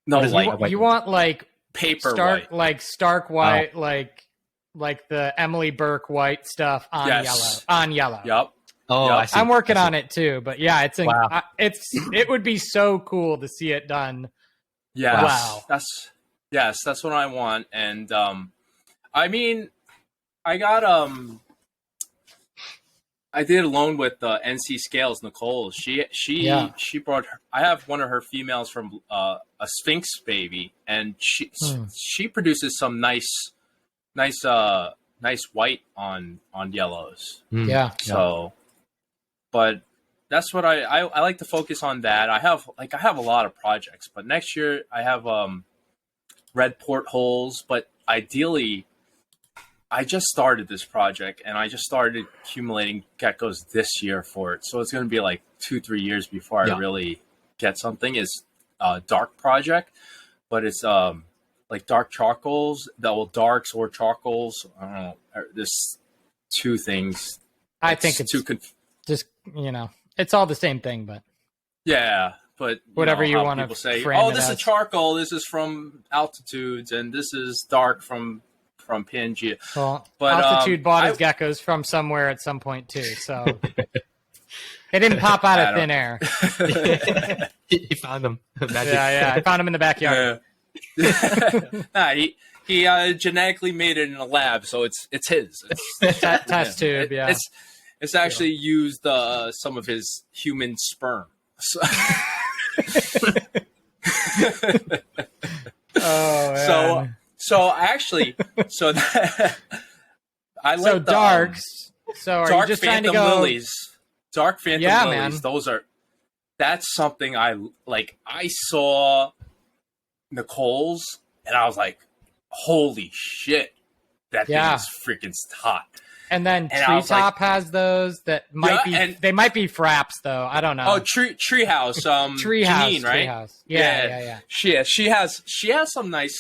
No, what is like white? You want like paper stark, white. like stark white, like the Emily Burke white stuff on Yes. yellow. On yellow. Yep. Oh, Yep. I see. I'm working on it too, but yeah, Wow. it would be so cool to see it done. Yes. Wow. That's what I want. And I mean, I got I did a loan with NC Scales Nicole. She brought her, I have one of her females from a Sphinx baby, and she produces some nice white on yellows. Yeah. So, but that's what I like to focus on. That I have a lot of projects, but next year I have red portholes. But ideally, I just started this project and I just started accumulating geckos this year for it. So it's going to be like 2-3 years before I really get something. It's a dark project, but it's like dark charcoals, darks or charcoals. I don't know. There's two things. I think it's just, it's all the same thing, but yeah, but whatever you how want to people say, frame it this as. is charcoal, this is from altitudes, and this is dark from Pangea. Well, But, Altitude bought his geckos from somewhere at some point too, so it didn't pop out of thin air. He found them. Magic. Yeah, I found him in the backyard. Nah, he genetically made it in a lab, so it's his. Test tube, yeah. It's actually used some of his human sperm. So, Oh man. so actually, that, I like So darks. So are dark you just phantom trying to go? lilies. Dark phantom lilies. Man. That's something I like. I saw Nicole's and I was like, "Holy shit, that thing is freaking hot!" And then And I was Treetop has those that might be. and- They might be fraps though. I don't know. Oh, Treehouse, Treehouse, Janine, right? Treehouse. Yeah. She has some nice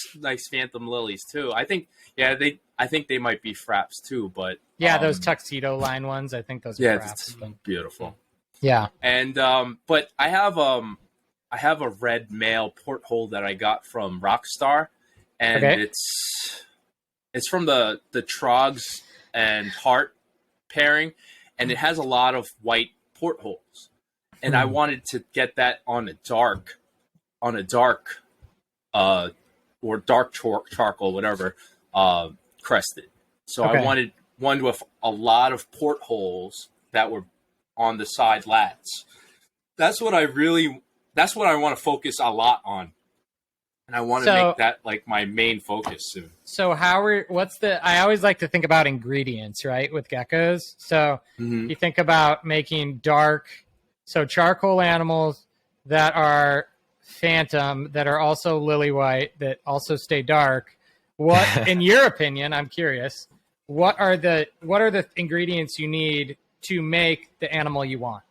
phantom lilies too. I think they might be fraps too, but Yeah, those tuxedo line ones. I think those are fraps. it's beautiful. Yeah. And but I have a red male porthole that I got from Rockstar, and it's from the Trogs and Heart pairing, and it has a lot of white portholes. and I wanted to get that on a dark, or dark charcoal, whatever, crested. So I wanted one with a lot of portholes that were on the side lats. That's what I want to focus a lot on. And I want to make that like my main focus soon. So I always like to think about ingredients, right, with geckos. So you think about making dark, so charcoal animals that are phantom, that are also lily white, that also stay dark. What, in your opinion, I'm curious, what are the ingredients you need to make the animal you want?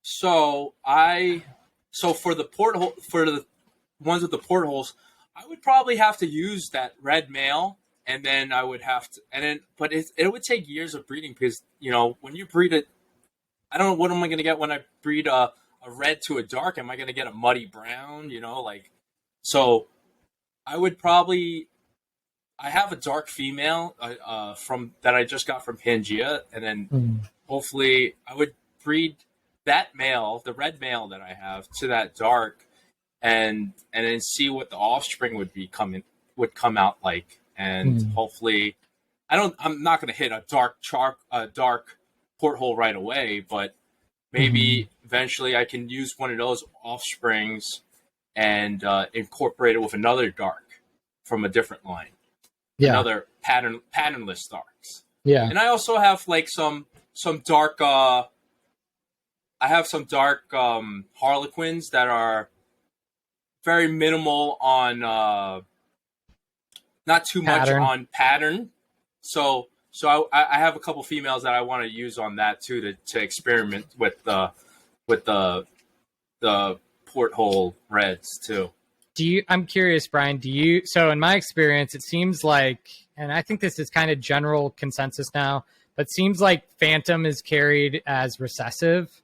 So for the ones with the portholes, I would probably have to use that red male, and then I would have to, but it would take years of breeding because, when you breed it, I don't know, what am I going to get when I breed a red to a dark? Am I going to get a muddy brown? So I would probably, I have a dark female that I just got from Pangea, and then hopefully I would breed that male, the red male that I have, to that dark, and then see what the offspring would come out like, and hopefully, I'm not going to hit a dark porthole right away, but maybe eventually I can use one of those offsprings and incorporate it with another dark from a different line, another patternless darks. Yeah, and I also have like some dark. I have some dark Harlequins that are very minimal on, not too much on pattern. So I have a couple females that I want to use on that too, to experiment with the porthole reds too. I'm curious, Brian, so in my experience, it seems like, and I think this is kind of general consensus now, but it seems like phantom is carried as recessive.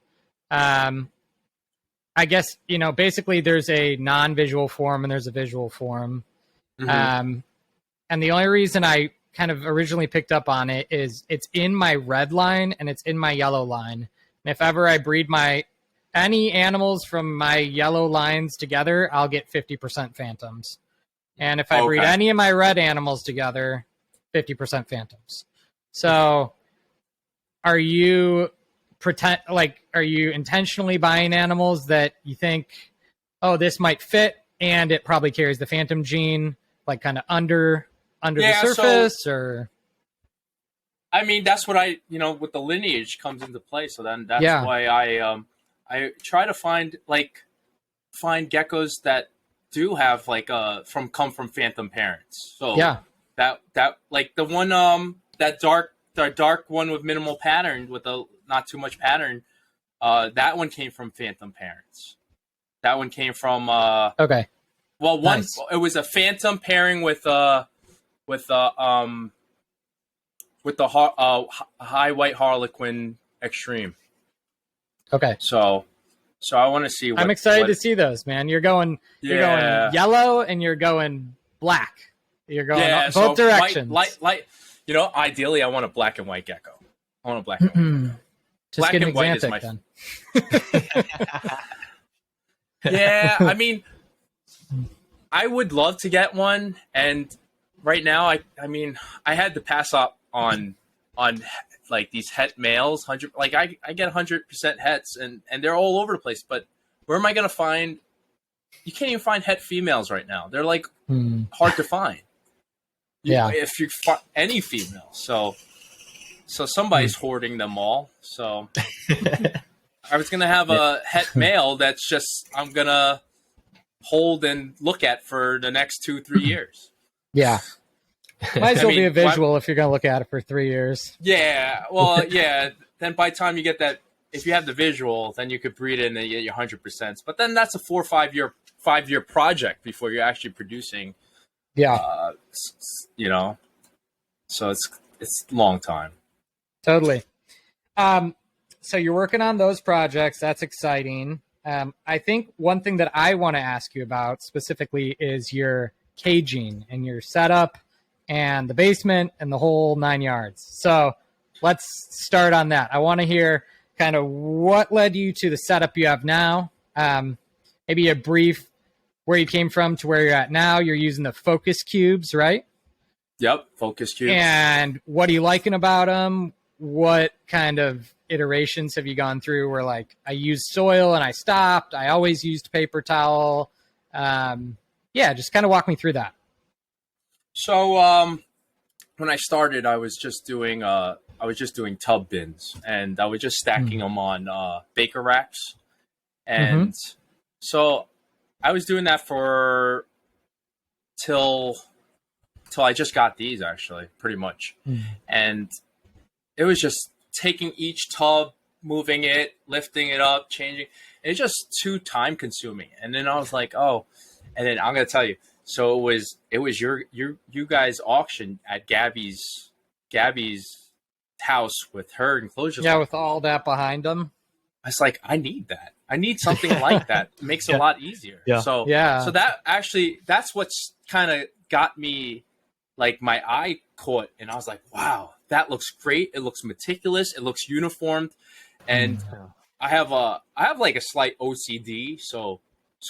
I guess, basically there's a non-visual form and there's a visual form. And the only reason I kind of originally picked up on it is it's in my red line and it's in my yellow line. And if ever I breed any animals from my yellow lines together, I'll get 50% phantoms. And if I breed any of my red animals together, 50% phantoms. So are you intentionally buying animals that you think, this might fit, and it probably carries the phantom gene, like kind of under the surface? Or I mean, that's what with the lineage comes into play. So then that's why I try to find geckos that do have come from phantom parents. So that like the one that dark one with minimal pattern, with not too much pattern, that one came from phantom parents. That one came from okay. Well, it was a phantom pairing with the high white Harlequin extreme. Okay. So I want to see. I'm excited to see those, man. You're going yellow and you're going black. You're going both directions. Light. Ideally, I want a black and white gecko. I want a black and white. Just black get an and white Xanthic, is my. Yeah, I mean, I would love to get one, and right now, I had to pass up on like these het males. I get 100% hets, and they're all over the place. But where am I going to find? You can't even find het females right now. They're like hard to find. If you find any female, so somebody's hoarding them all. So I was gonna have a het male that's just I'm gonna hold and look at for the next 2-3 years. Yeah, might as well be a visual if you're gonna look at it for 3 years. Yeah, well, yeah. Then by the time you get that, if you have the visual, then you could breed it and then you get your 100%. But then that's a 4 or 5 year project before you're actually producing. Yeah, so it's a long time. Totally. So you're working on those projects. That's exciting. I think one thing that I want to ask you about specifically is your caging and your setup and the basement and the whole 9 yards. So let's start on that. I want to hear kind of what led you to the setup you have now. Maybe a brief where you came from to where you're at now. You're using the focus cubes, right? Yep, focus cubes. And what are you liking about them? What kind of iterations have you gone through where, like, I used soil and I stopped? I always used paper towel. Just kind of walk me through that. So when I started, I was just doing tub bins, and I was just stacking them on baker racks, and so I was doing that for till I just got these, actually, pretty much, and it was just taking each tub, moving it, lifting it up, changing. It's just too time consuming, and then I was like, oh, and then I'm gonna tell you. So it was you guys' auction at Gabby's house with her enclosures. Yeah, with all that behind them. I was like, I need that. I need something like that. It makes it a lot easier. Yeah. So that's what's kind of got me, like, my eye caught, and I was like, wow, that looks great. It looks meticulous. It looks uniformed, and I have like a slight OCD, so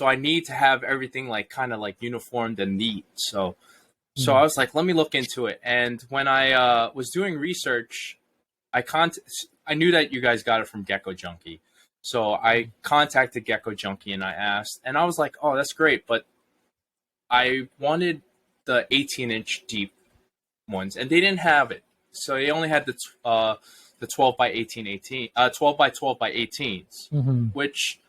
I need to have everything like kind of like uniformed and neat. So I was like, let me look into it. And when I was doing research, I knew that you guys got it from Gecko Junkie. So I contacted Gecko Junkie and I asked, and I was like, oh, that's great, but I wanted the 18-inch deep ones, and they didn't have it. So they only had the 12 by 18, 12 by 12 by 18s, which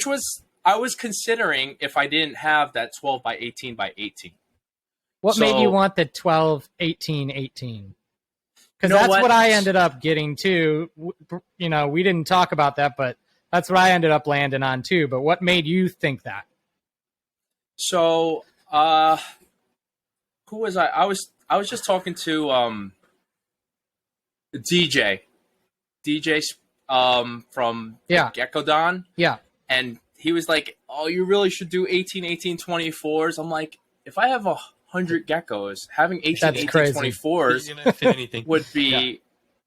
was, I was considering if I didn't have that 12 by 18 by 18. What made you want the 12, 18, 18? Because that's what I ended up getting too. You know, we didn't talk about that, but that's what I ended up landing on too. But what made you think that? So, who was I? I was just talking to DJ from Gecko Don. Yeah. And he was like, oh, you really should do 18, 24s. I'm like, if I have 100 geckos, having 18, 24s would be...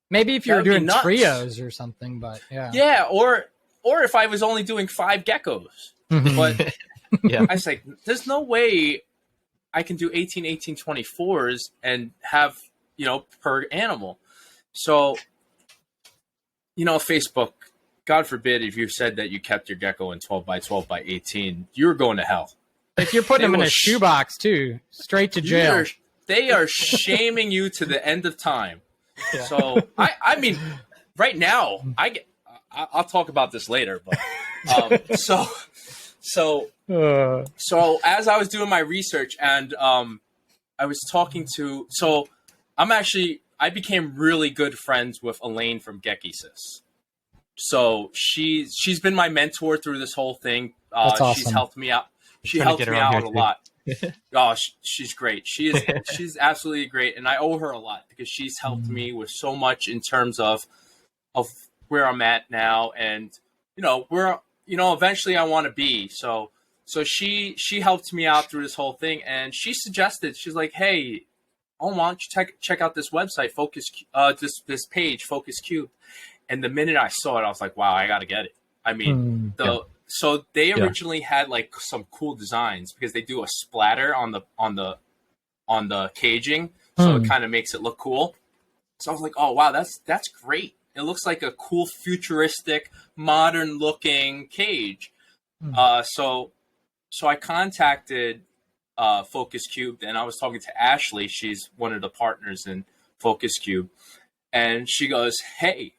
Maybe if you were doing trios or something, but yeah. Yeah, or if I was only doing 5 geckos. But I was like, there's no way I can do 18, 24s and have, per animal. So, Facebook, God forbid, if you said that you kept your gecko in 12 by 12 by 18, you were going to hell. If you're putting them in a shoebox too, straight to jail. They are shaming you to the end of time. Yeah. So I mean, right now I'll talk about this later, but so as I was doing my research and I was talking to, I became really good friends with Elaine from Geckos. So she's been my mentor through this whole thing. That's awesome. She's helped me out. She helped me out a lot. Oh, she's great. She's absolutely great, and I owe her a lot because she's helped me with so much in terms of where I'm at now, and where eventually I want to be. So she helped me out through this whole thing, and she suggested, she's like, hey, why don't you check out this website, this page, Focus Cube. And the minute I saw it, I was like, wow, I got to get it. I mean, so they originally had like some cool designs because they do a splatter on the caging. So it kind of makes it look cool. So I was like, oh, wow, that's great. It looks like a cool, futuristic, modern looking cage. So I contacted Focus Cube, and I was talking to Ashley. She's one of the partners in Focus Cube. And she goes, hey,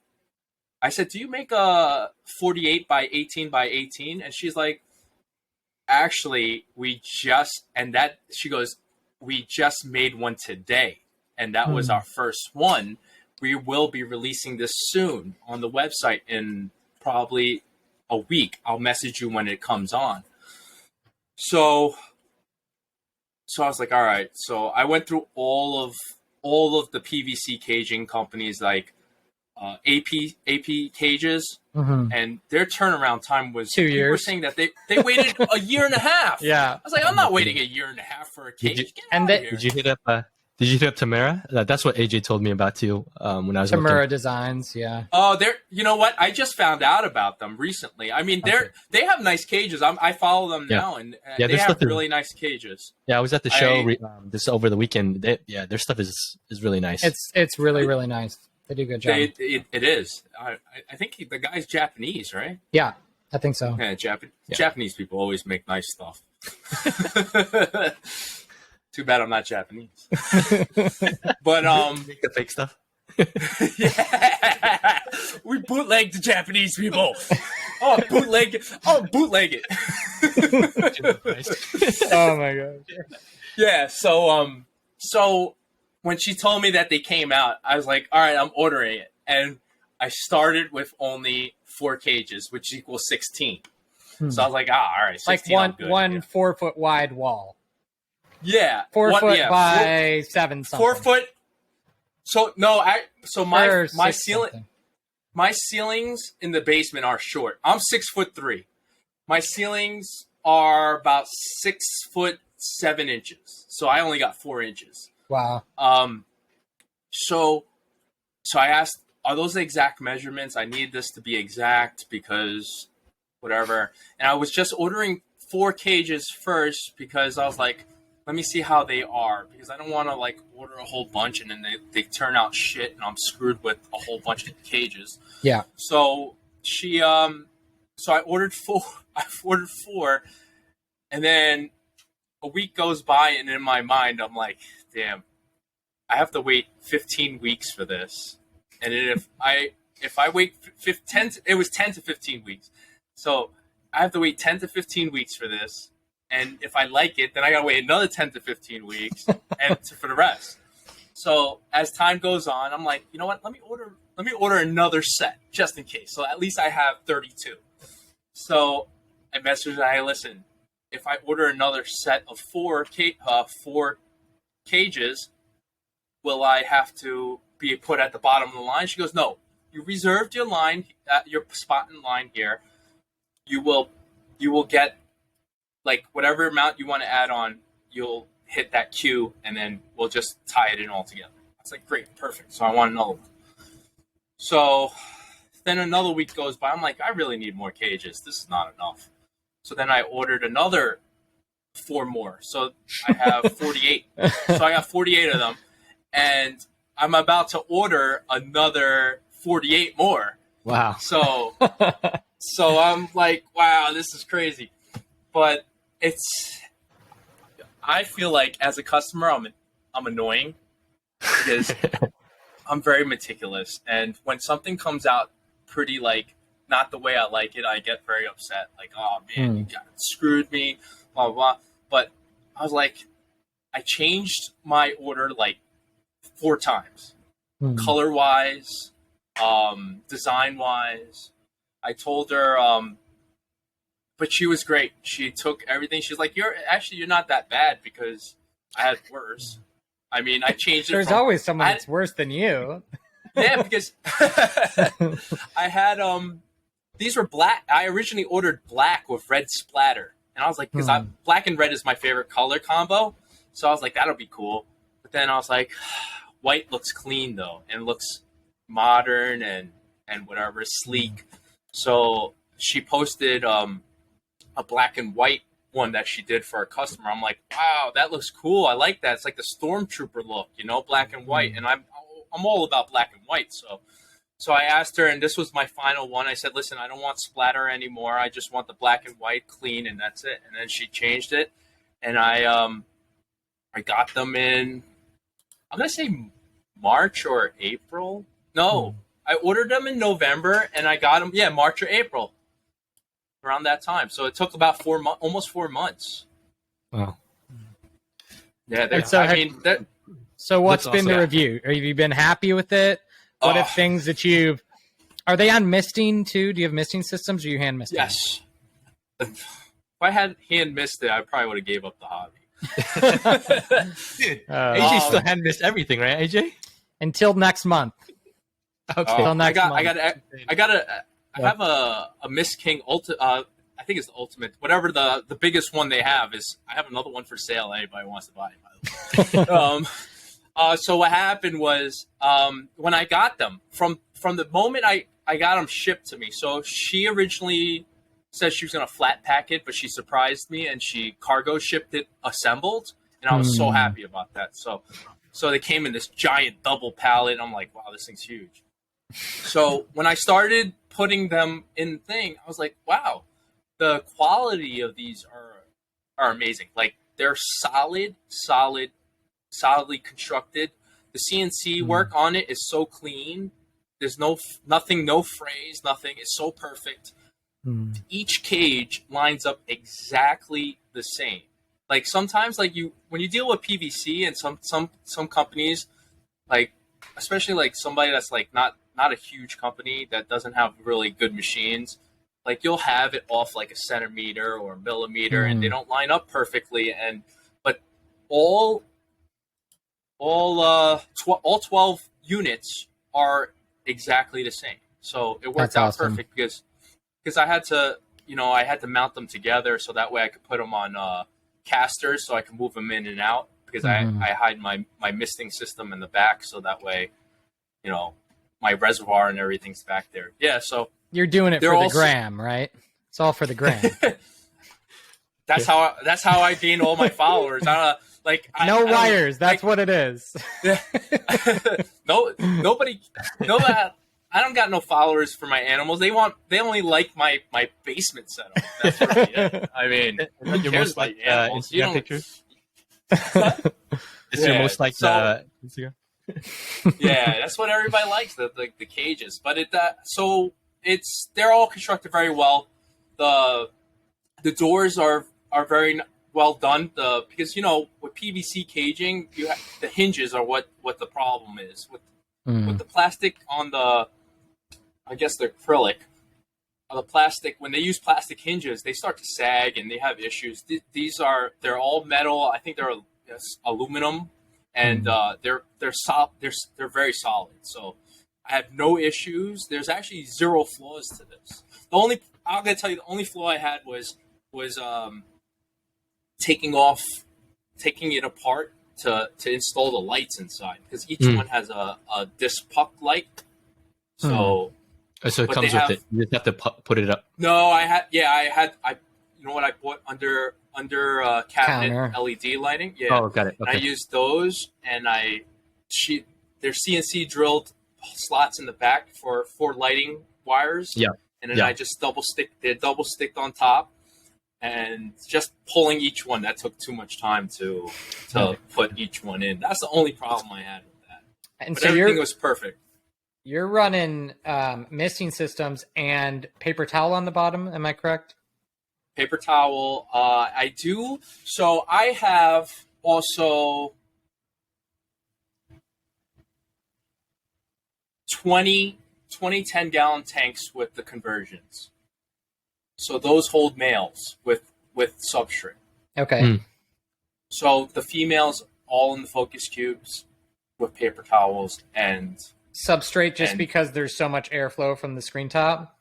I said, do you make a 48 by 18 by 18? And she's like, actually, she goes, we just made one today. And that was our first one. We will be releasing this soon on the website in probably a week. I'll message you when it comes on. So I was like, all right. So I went through all of the PVC caging companies, like AP cages, and their turnaround time was 2 years. People were saying that they waited a year and a half. Yeah. I was like, I'm not waiting a year and a half for a cage. Did you hit up Did you hit up Tamara? That's what AJ told me about too. When I was Tamara looking. Designs, yeah. Oh, they're. You know what? I just found out about them recently. I mean, they have nice cages. I follow them now, and they have really nice cages. Yeah, I was at the show this over the weekend. Their stuff is really nice. It's really really nice. They do a good job. It is. I think the guy's Japanese, right? Yeah, I think so. Yeah, Japanese people always make nice stuff. Too bad I'm not Japanese. But make the fake stuff. Yeah, we bootleg the Japanese people. Bootleg it. Oh my god. Yeah. So when she told me that they came out, I was like, all right, I'm ordering it, and I started with only 4 cages, which equals 16. So I was like, all right, 16, like one 4 foot wide wall. Yeah, 4 foot by 7 something. 4 foot. So no, my ceiling, something. my ceilings in the basement are short. I'm 6'3". My ceilings are about 6'7". So I only got 4 inches. Wow. So I asked, are those the exact measurements? I need this to be exact because whatever. And I was just ordering 4 cages first because I was like, let me see how they are, because I don't want to like order a whole bunch and then they turn out shit and I'm screwed with a whole bunch of cages. Yeah. So I ordered 4. I ordered 4, and then a week goes by, and in my mind I'm like, damn, I have to wait 15 weeks for this. And then if I wait 10, it was 10 to 15 weeks. So I have to wait 10 to 15 weeks for this. And if I like it, then I got to wait another 10 to 15 weeks for the rest. So as time goes on, I'm like, you know what? Let me order another set just in case. So at least I have 32. So I messaged her, listen, if I order another set of 4 cages, will I have to be put at the bottom of the line? She goes, no, you reserved your line, your spot in line here. You will get like whatever amount you want to add on, you'll hit that queue, and then we'll just tie it in all together. It's like, great, perfect. So I want another one. So then another week goes by. I'm like, I really need more cages. This is not enough. So then I ordered another 4 more. So I have 48. So I got 48 of them, and I'm about to order another 48 more. Wow. So I'm like, wow, this is crazy. But I feel like as a customer, I'm annoying because I'm very meticulous. And when something comes out pretty like not the way I like it, I get very upset. Like, oh man, you screwed me, blah, blah, blah. But I was like, I changed my order like 4 times, color wise, design wise. I told her, but she was great. She took everything. She's like, you're not that bad because I had worse. I mean, I changed it. There's always someone that's worse than you. Yeah, because I had these were black. I originally ordered black with red splatter, and I was like, because black and red is my favorite color combo, so I was like, that'll be cool. But then I was like, white looks clean though, and looks modern and whatever, sleek. So she posted a black and white one that she did for a customer. I'm like, wow, that looks cool. I like that. It's like the stormtrooper look, black and white. And I'm all about black and white. So I asked her, and this was my final one. I said, listen, I don't want splatter anymore. I just want the black and white clean, and that's it. And then she changed it, and I got them in, I'm gonna say March or April. No, I ordered them in November, and I got them March or April. Around that time, so it took about almost 4 months. Wow. Yeah. So what's been the review? Have you been happy with it? What if things that are they on misting too? Do you have misting systems, or you hand misting? Yes. If I had hand missed it, I probably would have gave up the hobby. Dude, AJ still hand missed everything, right, AJ? Until next month. Okay. Until next month. I have a Miss King I think it's the ultimate, whatever the biggest one they have is. I have another one for sale. Anybody wants to buy it, by the way. So what happened was when I got them, from the moment I got them shipped to me. So she originally said she was going to flat pack it, but she surprised me and she cargo shipped it assembled. And I was so happy about that. So they came in this giant double pallet. I'm like, wow, this thing's huge. So when I started putting them in the thing, I was like, wow, the quality of these are amazing. Like, they're solidly constructed. The CNC work on it is so clean. There's no frays, nothing. It's so perfect. Each cage lines up exactly the same. Like, sometimes, like, when you deal with PVC and some companies, like, especially like somebody that's like not a huge company that doesn't have really good machines, like, you'll have it off like a centimeter or a millimeter and they don't line up perfectly. But all 12 units are exactly the same. So it worked out perfect because I had to mount them together so that way I could put them on casters so I can move them in and out, because I hide my misting system in the back so that way, my reservoir and everything's back there. Yeah, so you're doing it for the gram, right? It's all for the gram. That's how I gain all my followers. No wires. That's what it is. Nobody. I don't got no followers for my animals. They only like my basement setup. That's really it. I mean, you're most like Instagram pictures. You're most like Instagram. Yeah, that's what everybody likes, the cages. But they're all constructed very well. The doors are very well done. Because with PVC caging, the hinges are what the problem is with the plastic on the acrylic. The plastic, when they use plastic hinges, they start to sag and they have issues. They're all metal. I think they're aluminum, and they're very solid. So I have no issues. There's actually zero flaws to this. I'm gonna tell you, the only flaw I had was taking it apart to install the lights inside, because each one has a disc puck light. So it comes with it. You just have to put it up. No, I bought under cabinet counter LED lighting. Yeah. Oh, got it. Okay. And I used those, and they're CNC drilled slots in the back for lighting wires. Yeah. And then I just they're double sticked on top, and just pulling each one, that took too much time to put each one in. That's the only problem I had with that. But so everything was perfect. You're running misting systems and paper towel on the bottom. Am I correct? Paper towel. I do. So I have also 20 10-gallon tanks with the conversions. So those hold males with substrate. Okay. So the females all in the focus cubes with paper towels and substrate, because there's so much airflow from the screen top?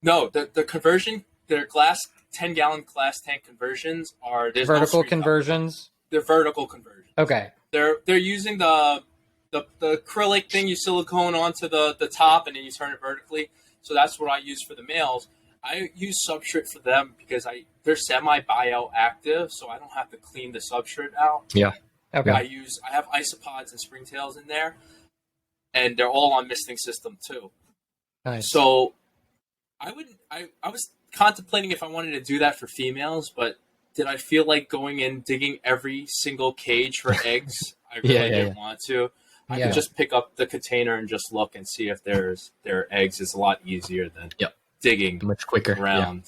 No, the conversion, their 10-gallon glass tank conversions are vertical conversions. They're vertical conversions. Okay. They're using the acrylic thing, you silicone onto the top and then you turn it vertically. So that's what I use for the males. I use substrate for them because they're semi-bioactive, so I don't have to clean the substrate out. Yeah. Okay. I have isopods and springtails in there, and they're all on misting system too. Nice. So I was contemplating if I wanted to do that for females, but did I feel like going in digging every single cage for eggs? I really didn't want to. I could just pick up the container and just look and see if there are eggs. Is a lot easier than digging much quicker around.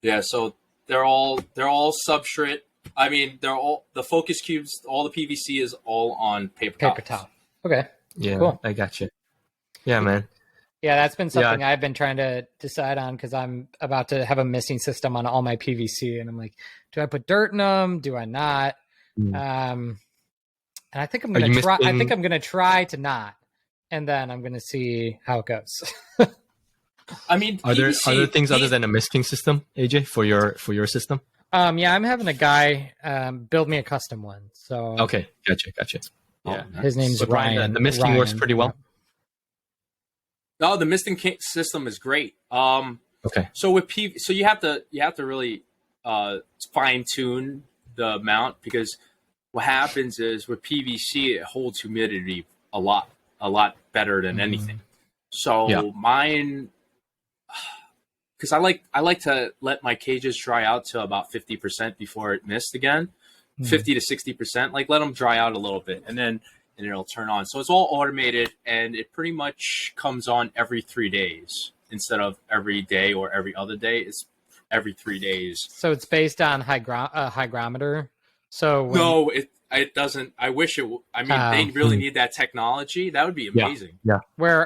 Yeah, so they're all substrate. I mean, they're all the focus cubes. All the PVC is all on paper towel. Okay. Yeah, cool. I got you. Yeah, man. Yeah, that's been something I've been trying to decide on, because I'm about to have a misting system on all my PVC, and I'm like, do I put dirt in them? Do I not? And I think I'm going to try. I think I'm going to try to not, and then I'm going to see how it goes. I mean, are there things other than a misting system, AJ, for your system? Yeah, I'm having a guy build me a custom one. So Okay, gotcha. Yeah, his name's but Brian, Ryan. the misting works pretty well. No, the misting system is great. Okay. So with so you have to really fine tune the mount, because what happens is with PVC it holds humidity a lot better than anything. So mine, because I like to let my cages dry out to about 50% before it mists again, 50 to 60%. Like let them dry out a little bit, and then it'll turn on. So it's all automated, and it pretty much comes on every 3 days instead of every day or every other day. It's every 3 days. So it's based on hygrometer. So No, it doesn't. I wish it. I mean, they really need that technology. That would be amazing. Yeah. Where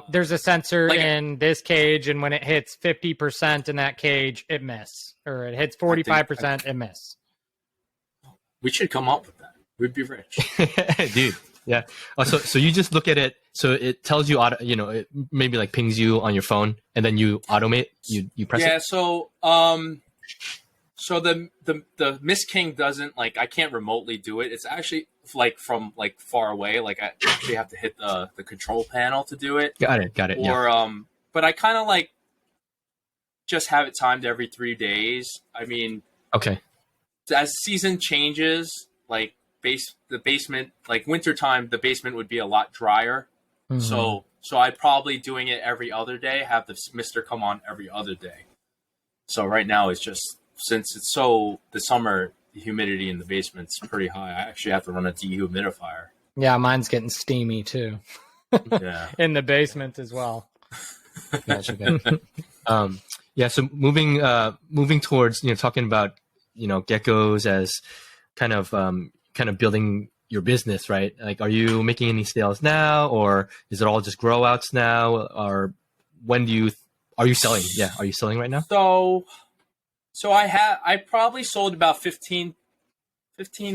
there's a sensor in this cage, and when it hits 50% in that cage, it miss, or it hits 45%, it miss. We should come up with that. We'd be rich, dude. Yeah. Oh, so you just look at it. So it tells you it maybe like pings you on your phone, and then you automate. You press it. Yeah. So so the Miss King doesn't, like, I can't remotely do it. It's actually like from like far away. Like I actually have to hit the control panel to do it. Got it. Or but I kind of like just have it timed every 3 days. I mean, okay. As season changes, like the basement, like wintertime, the basement would be a lot drier. So I'd probably doing it every other day, have the mister come on every other day. So right now it's just, since it's the summer, the humidity in the basement's pretty high. I actually have to run a dehumidifier. Yeah, mine's getting steamy too. Yeah. In the basement as well. Gotcha. Yeah. So moving towards, talking about, geckos as kind of building your business, right? Like, are you making any sales now, or is it all just grow outs now, or when are you selling? Yeah. Are you selling right now? So I probably sold about 15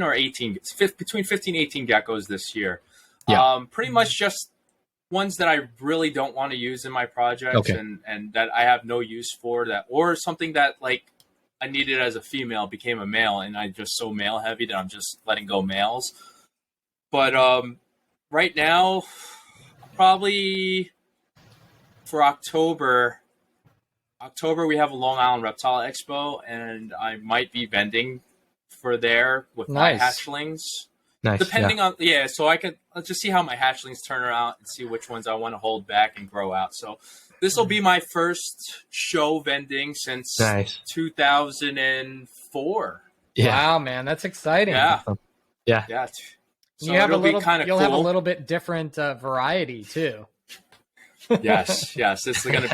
or 18, between 15 and 18 geckos this year. Yeah. Pretty much just ones that I really don't want to use in my projects, and that I have no use for, that, or something that like I needed as a female became a male, and I'm just so male heavy that I'm just letting go males. But right now, probably for October we have a Long Island Reptile Expo, and I might be vending for there with my hatchlings. Nice. Depending on so I'll just see how my hatchlings turn out and see which ones I want to hold back and grow out. So this will be my first show vending since 2004. Yeah. Wow, man, that's exciting. Yeah. So So you'll cool. have a little bit different variety too. yes, it's gonna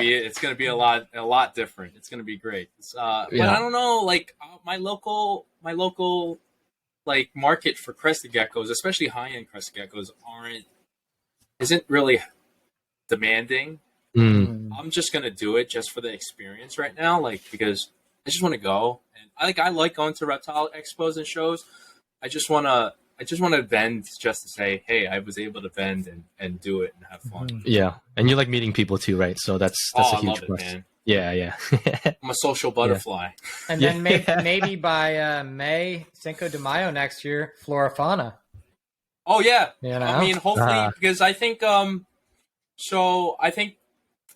be a lot different. It's gonna be great. But I don't know, like my local like market for crested geckos, especially high end crested geckos, isn't really demanding. I'm just gonna do it just for the experience right now, like, because I just want to go, and I like going to reptile expos and shows. I just want to vend just to say, hey, I was able to vend and do it and have fun. Yeah, and you like meeting people too, right? So that's a huge plus. Man. Yeah. I'm a social butterfly. And then maybe by Cinco de Mayo next year, Flora Fauna. Oh yeah, I mean, hopefully, because I think I think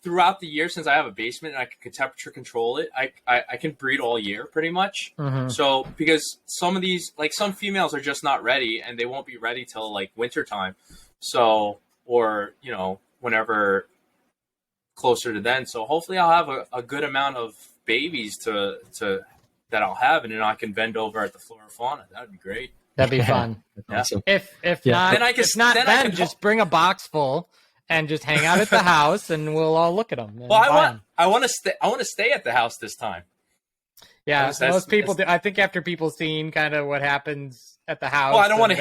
throughout the year, since I have a basement and I can temperature control it, I can breed all year pretty much. So because some of these, like some females are just not ready, and they won't be ready till like winter time. So, or whenever closer to then. So hopefully I'll have a good amount of babies to that I'll have, and then I can vend over at the Flora Fauna. That'd be great. That'd be fun. Awesome. If not, then I can just bring a box full and just hang out at the house, and we'll all look at them. Well, I want to stay at the house this time. Yeah, most people do. I think after people seeing kind of what happens at the house. Well, I don't want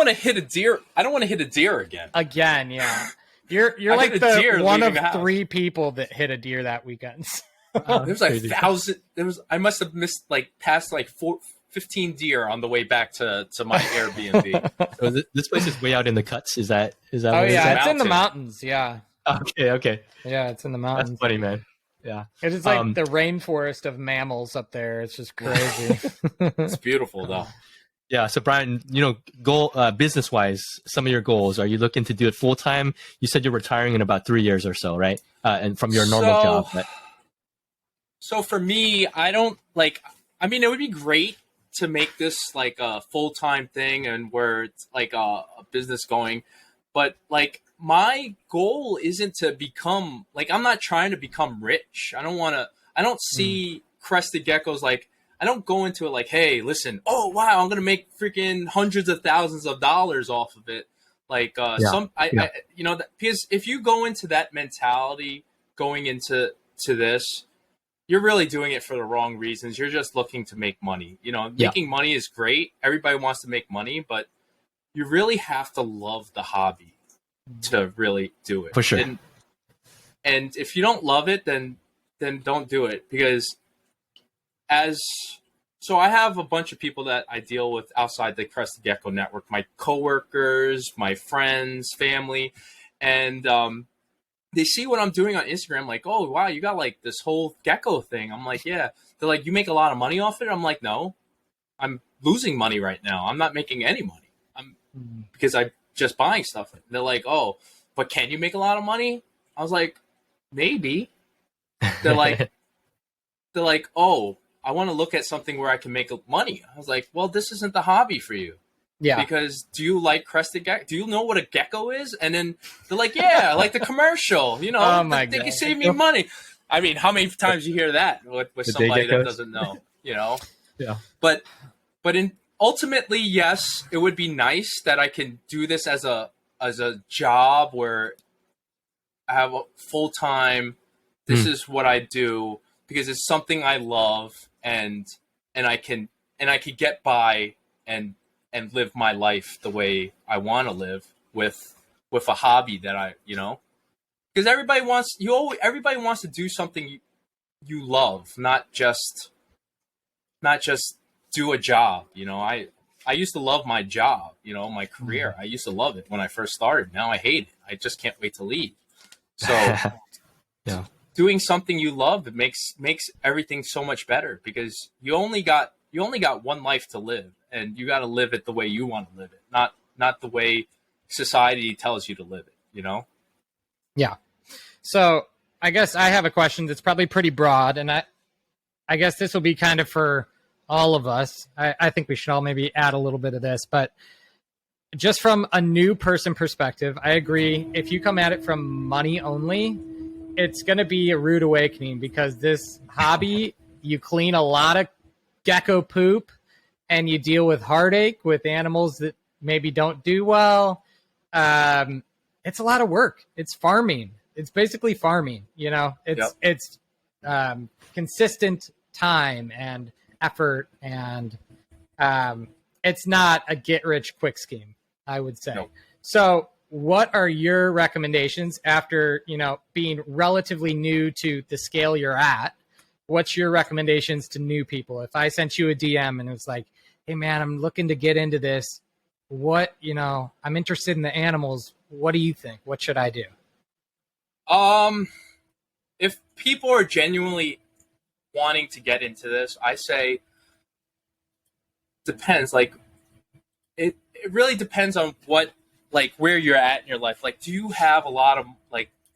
to hit a deer. I don't want to hit a deer again. Again, yeah. You're like the one of 3 people that hit a deer that weekend. There's like 1,000. I must have passed 15 deer on the way back to my Airbnb. So this place is way out in the cuts. Is that? Oh yeah, it's in the mountains. Yeah. Okay. Yeah, it's in the mountains. That's funny, man. Yeah. It is like the rainforest of mammals up there. It's just crazy. It's beautiful though. Yeah. So Brian, goal business wise, some of your goals. Are you looking to do it full time? You said you're retiring in about 3 years or so, right? And from your normal job. But... So for me, I don't like. I mean, it would be great to make this like a full-time thing and where it's like a business going, but like my goal isn't to become like, I'm not trying to become rich. I don't see Crested Geckos like, I don't go into it like, hey, listen, oh wow, I'm gonna make freaking hundreds of thousands of dollars off of it. Like I because if you go into that mentality going into this, you're really doing it for the wrong reasons. You're just looking to make money. Making money is great. Everybody wants to make money, but you really have to love the hobby to really do it. For sure. And if you don't love it, then don't do it. Because so I have a bunch of people that I deal with outside the Crested Gecko network, my coworkers, my friends, family, and they see what I'm doing on Instagram, like, oh, wow, you got like this whole gecko thing. I'm like, yeah. They're like, you make a lot of money off it? I'm like, no, I'm losing money right now. I'm not making any money. Because I'm just buying stuff. And they're like, oh, but can you make a lot of money? I was like, maybe. They're like, oh, I want to look at something where I can make money. I was like, well, this isn't the hobby for you. Yeah. Because do you like Crested Gecko? Do you know what a gecko is? And then they're like, yeah, like the commercial. Oh my they God. can save me money. I mean, how many times you hear that with somebody that doesn't know? Yeah. But ultimately, yes, it would be nice that I can do this as a job where I have a full time. This is what I do because it's something I love, and I can get by and live my life the way I want to live with a hobby that because everybody wants to do something you love, not just do a job. I used to love my job, my career. I used to love it when I first started. Now I hate it. I just can't wait to leave. So yeah. Doing something you love, it makes everything so much better because you only got one life to live, and you got to live it the way you want to live it, not the way society tells you to live it, Yeah. So I guess I have a question that's probably pretty broad, and I guess this will be kind of for all of us. I think we should all maybe add a little bit of this, but just from a new person perspective, I agree. If you come at it from money only, it's going to be a rude awakening because this hobby, you clean a lot of gecko poop and you deal with heartache with animals that maybe don't do well. It's a lot of work. It's farming. It's basically farming, it's consistent time and effort, and it's not a get rich quick scheme, I would say. Nope. So what are your recommendations after, being relatively new to the scale you're at? What's your recommendations to new people? If I sent you a DM and it was like, hey man, I'm looking to get into this. I'm interested in the animals. What do you think? What should I do? If people are genuinely wanting to get into this, I say depends. Like it really depends on where you're at in your life. Like, do you have a lot of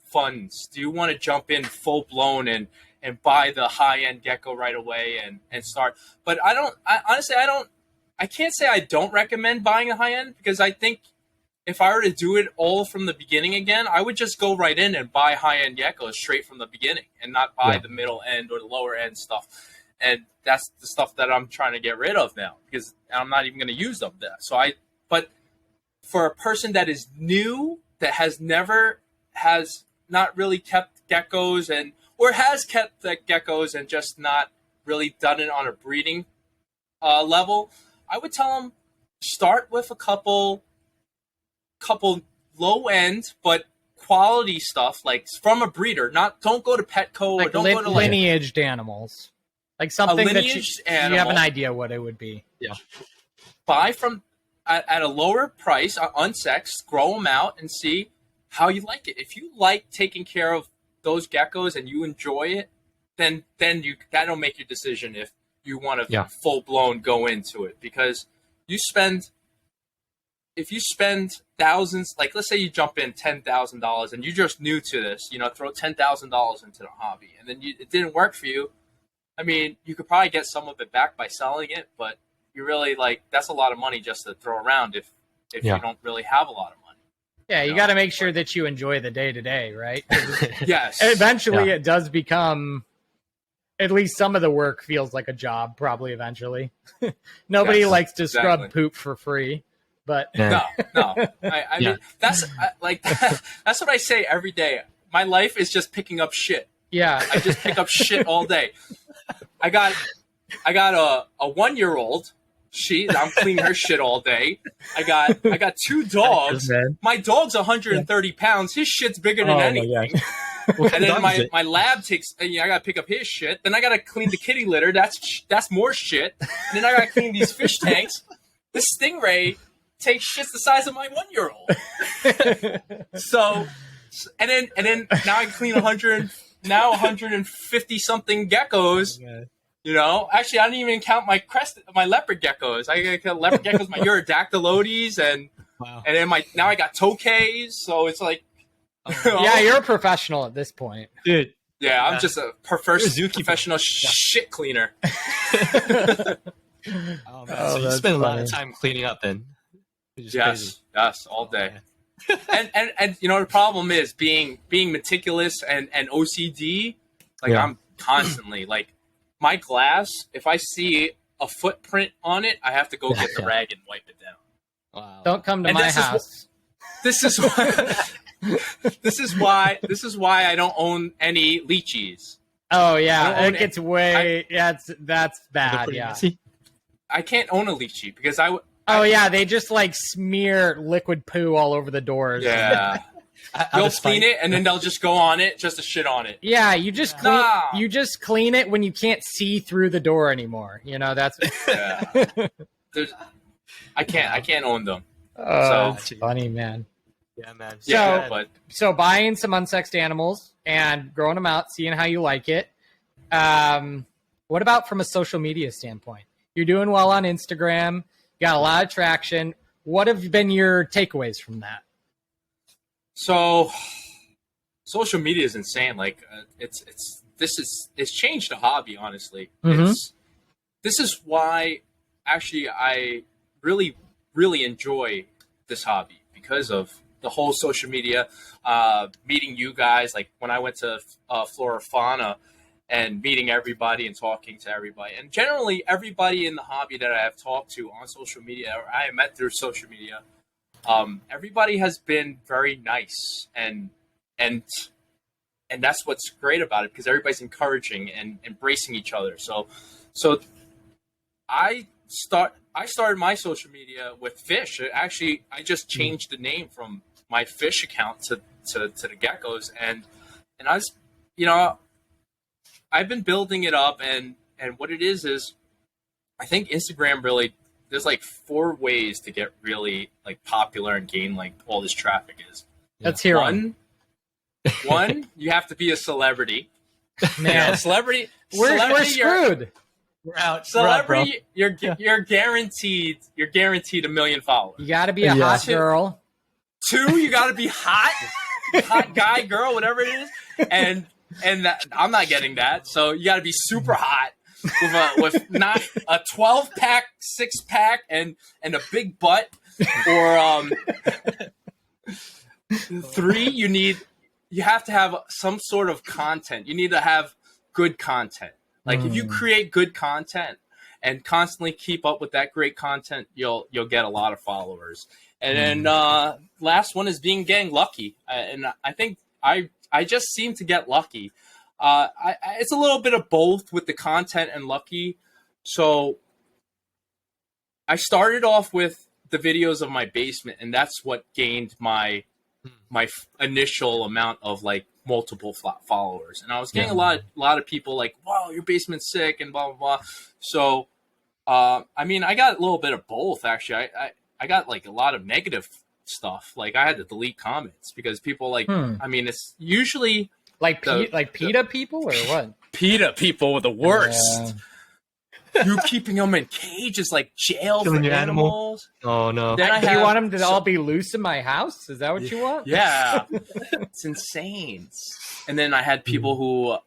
funds? Do you want to jump in full blown and buy the high end gecko right away and start? But I can't say I don't recommend buying a high end, because I think if I were to do it all from the beginning again, I would just go right in and buy high end geckos straight from the beginning and not buy the middle end or the lower end stuff. And that's the stuff that I'm trying to get rid of now because I'm not even going to use them. But for a person that is new, that has not really kept geckos or has kept the geckos and just not really done it on a breeding level, I would tell them start with a couple low end but quality stuff, like from a breeder. Don't go to Petco or don't go to lineaged animals, like something that you have an idea what it would be. Yeah, buy from at a lower price, unsexed, grow them out and see how you like it. If you like taking care of those geckos and you enjoy it, then that'll make your decision if you want to Yeah. full blown go into it, because if you spend thousands, like let's say you jump in $10,000 and you're just new to this, throw $10,000 into the hobby, and then it didn't work for you. I mean, you could probably get some of it back by selling it, but you really that's a lot of money just to throw around if Yeah. you don't really have a lot of money. Yeah, you got to make sure that you enjoy the day to day, right? Yes. Eventually, it does become. At least some of the work feels like a job. Probably eventually. Nobody Yes, likes to exactly. scrub poop for free, but Yeah. No. I mean, that's that's what I say every day. My life is just picking up shit. yeah, I just pick up shit all day. I got a 1-year-old. I'm cleaning her shit all day. I got 2 dogs. Man. My dog's 130 pounds. His shit's bigger than Oh my anything. gosh. What And kind then of dog is it? my lab takes. I gotta pick up his shit. Then I gotta clean the kitty litter. That's more shit. And then I gotta clean these fish tanks. This stingray takes shits the size of my 1-year-old. So, and then now I clean 150 something geckos. Actually, I didn't even count my leopard geckos. I got count leopard geckos, my Urodactylodes, and Wow. and then now I got tokays. So it's like, yeah, you're a professional at this point. Dude. yeah, I'm Yeah. just a You're a zookeeper. professional shit cleaner. Oh, man. Oh, So you that's spend a lot of funny. time cleaning up then. Which is Yes, crazy. yes, all day. And the problem is being meticulous and OCD. Like Yeah. I'm constantly like my glass. If I see a footprint on it, I have to go get the rag and wipe it down. Wow. Don't come to And my this is house. This is why. This is why I don't own any lychees. Oh I yeah, don't own it gets way. That's They're bad. pretty Yeah. messy. I can't own a lychee because Oh yeah, they just like smear liquid poo all over the doors. yeah. Out They'll of spite. clean it and then they'll just go on it just to shit on it. Yeah, you just clean. Nah. You just clean it when you can't see through the door anymore. That's. Yeah. I can't own them. Oh, So- it's funny, man. Yeah, man. Yeah, So- but So buying some unsexed animals and growing them out, seeing how you like it. What about from a social media standpoint? You're doing well on Instagram. You got a lot of traction. What have been your takeaways from that? so social media is insane. Like it's changed the hobby. Honestly, Mhm. this is why actually I really enjoy this hobby because of the whole social media, meeting you guys. Like when I went to Flora Fauna and meeting everybody and talking to everybody, and generally everybody in the hobby that I have talked to on social media or I met through social media, everybody has been very nice and that's what's great about it because everybody's encouraging and embracing each other. So I started my social media with fish. Actually, I just changed the name from my fish account to the Geckos, and I was, I've been building it up, and what it is I think Instagram really, there's like 4 ways to get really like popular and gain like all this traffic is. Let's hear 'em. One, you have to be a celebrity. Man, Celebrity. we're you're- screwed. We're out. Celebrity, you're guaranteed $1 million followers. You got to be a Yeah. hot girl. 2, you got to be hot guy, girl, whatever it is, and I'm not getting that. So you got to be super hot with not a 12-pack, 6-pack, and a big butt, or 3, you have to have some sort of content. You need to have good content. Like if you create good content and constantly keep up with that great content, you'll get a lot of followers. And then last one is being gang lucky, and I think I just seem to get lucky. It's a little bit of both with the content and lucky. So I started off with the videos of my basement, and that's what gained my initial amount of like multiple followers. And I was getting a lot of people like, "Wow, your basement's sick," and blah blah blah. So I mean, I got a little bit of both actually. I got like a lot of negative stuff. Like I had to delete comments because people like, I mean, it's usually Like PETA people or what? PETA people were the worst. You keeping them in cages like jail Killing for your animals. Oh no. Then Do you want them to all be loose in my house? Is that what you want? Yeah, it's insane. And then I had people who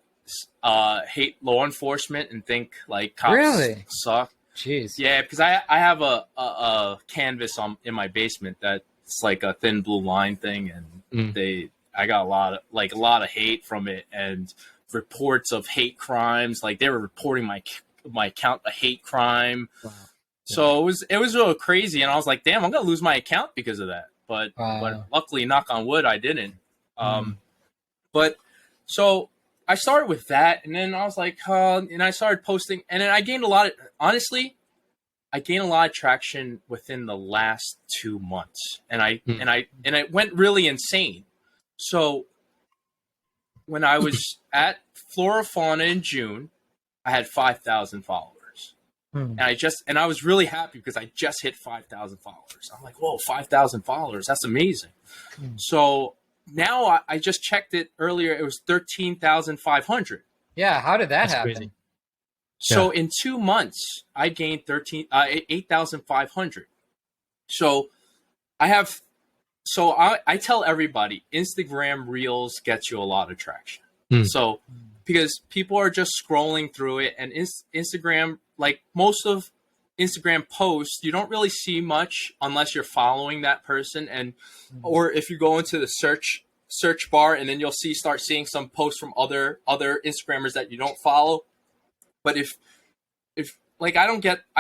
hate law enforcement and think like cops Really suck. Jeez. Yeah, because I have a canvas in my basement that's like a thin blue line thing, and I got a lot of hate from it and reports of hate crimes. Like they were reporting my account a hate crime. Wow. So it was real crazy, and I was like, damn, I'm gonna lose my account because of that. But luckily, knock on wood, I didn't. But so I started with that, and then I was like, and I started posting, and then I gained a lot of, honestly, I gained a lot of traction within the last 2 months, and I went really insane. So when I was at Flora Fauna in June, I had 5,000 followers, and I was really happy because I just hit 5,000 followers. I'm like, whoa, 5,000 followers, that's amazing. So now I just checked it earlier. It was 13,500. Yeah, how did that happen? Crazy. So in 2 months, I gained 8,500. So I tell everybody, Instagram Reels gets you a lot of traction. So because people are just scrolling through it, and Instagram, like most of Instagram posts, you don't really see much unless you're following that person, and or if you go into the search bar, and then you'll start seeing some posts from other Instagrammers that you don't follow. But if like I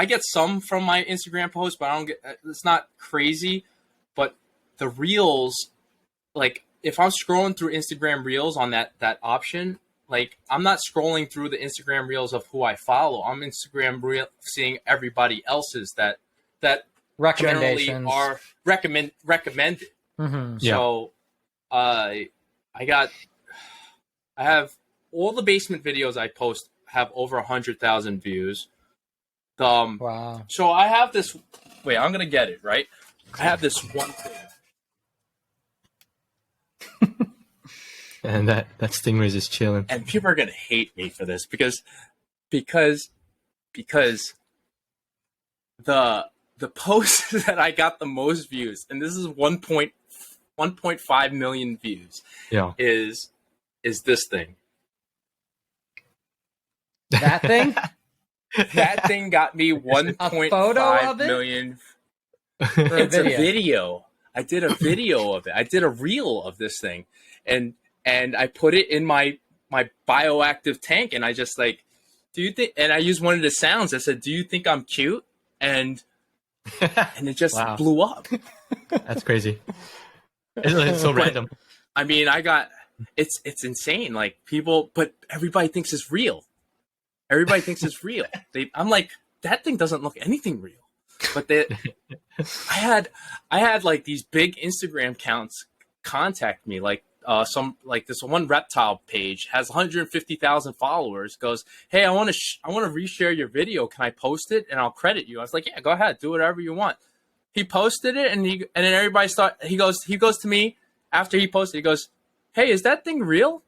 get some from my Instagram posts, but I don't get, it's not crazy. But the Reels, like if I'm scrolling through Instagram Reels on that option, like I'm not scrolling through the Instagram Reels of who I follow. I'm seeing everybody else's that generally are recommended. So I have all the basement videos I post have over 100,000 views. Wow. So I have this. Wait, I'm gonna get it right. I have this one thing. And that Stingray's is chilling. And people are gonna hate me for this because the post that I got the most views, and this is 1.5 million views. Yeah. Is this thing. That thing? That thing got me 1.5 million. It's a video. I did a video of it. I did a reel of this thing, and I put it in my bioactive tank, and I just like, do you think? And I used one of the sounds. I said, "Do you think I'm cute?" And it just blew up. That's crazy. It's so random. I mean, it's insane. Like people, but everybody thinks it's real. Everybody thinks it's real. I'm like, that thing doesn't look anything real. But I had like these big Instagram accounts contact me, like this one reptile page has 150,000 followers. Goes, hey, I want to reshare your video. Can I post it and I'll credit you? I was like, yeah, go ahead, do whatever you want. He posted it, and then everybody he goes to me after he posted. He goes, hey, is that thing real?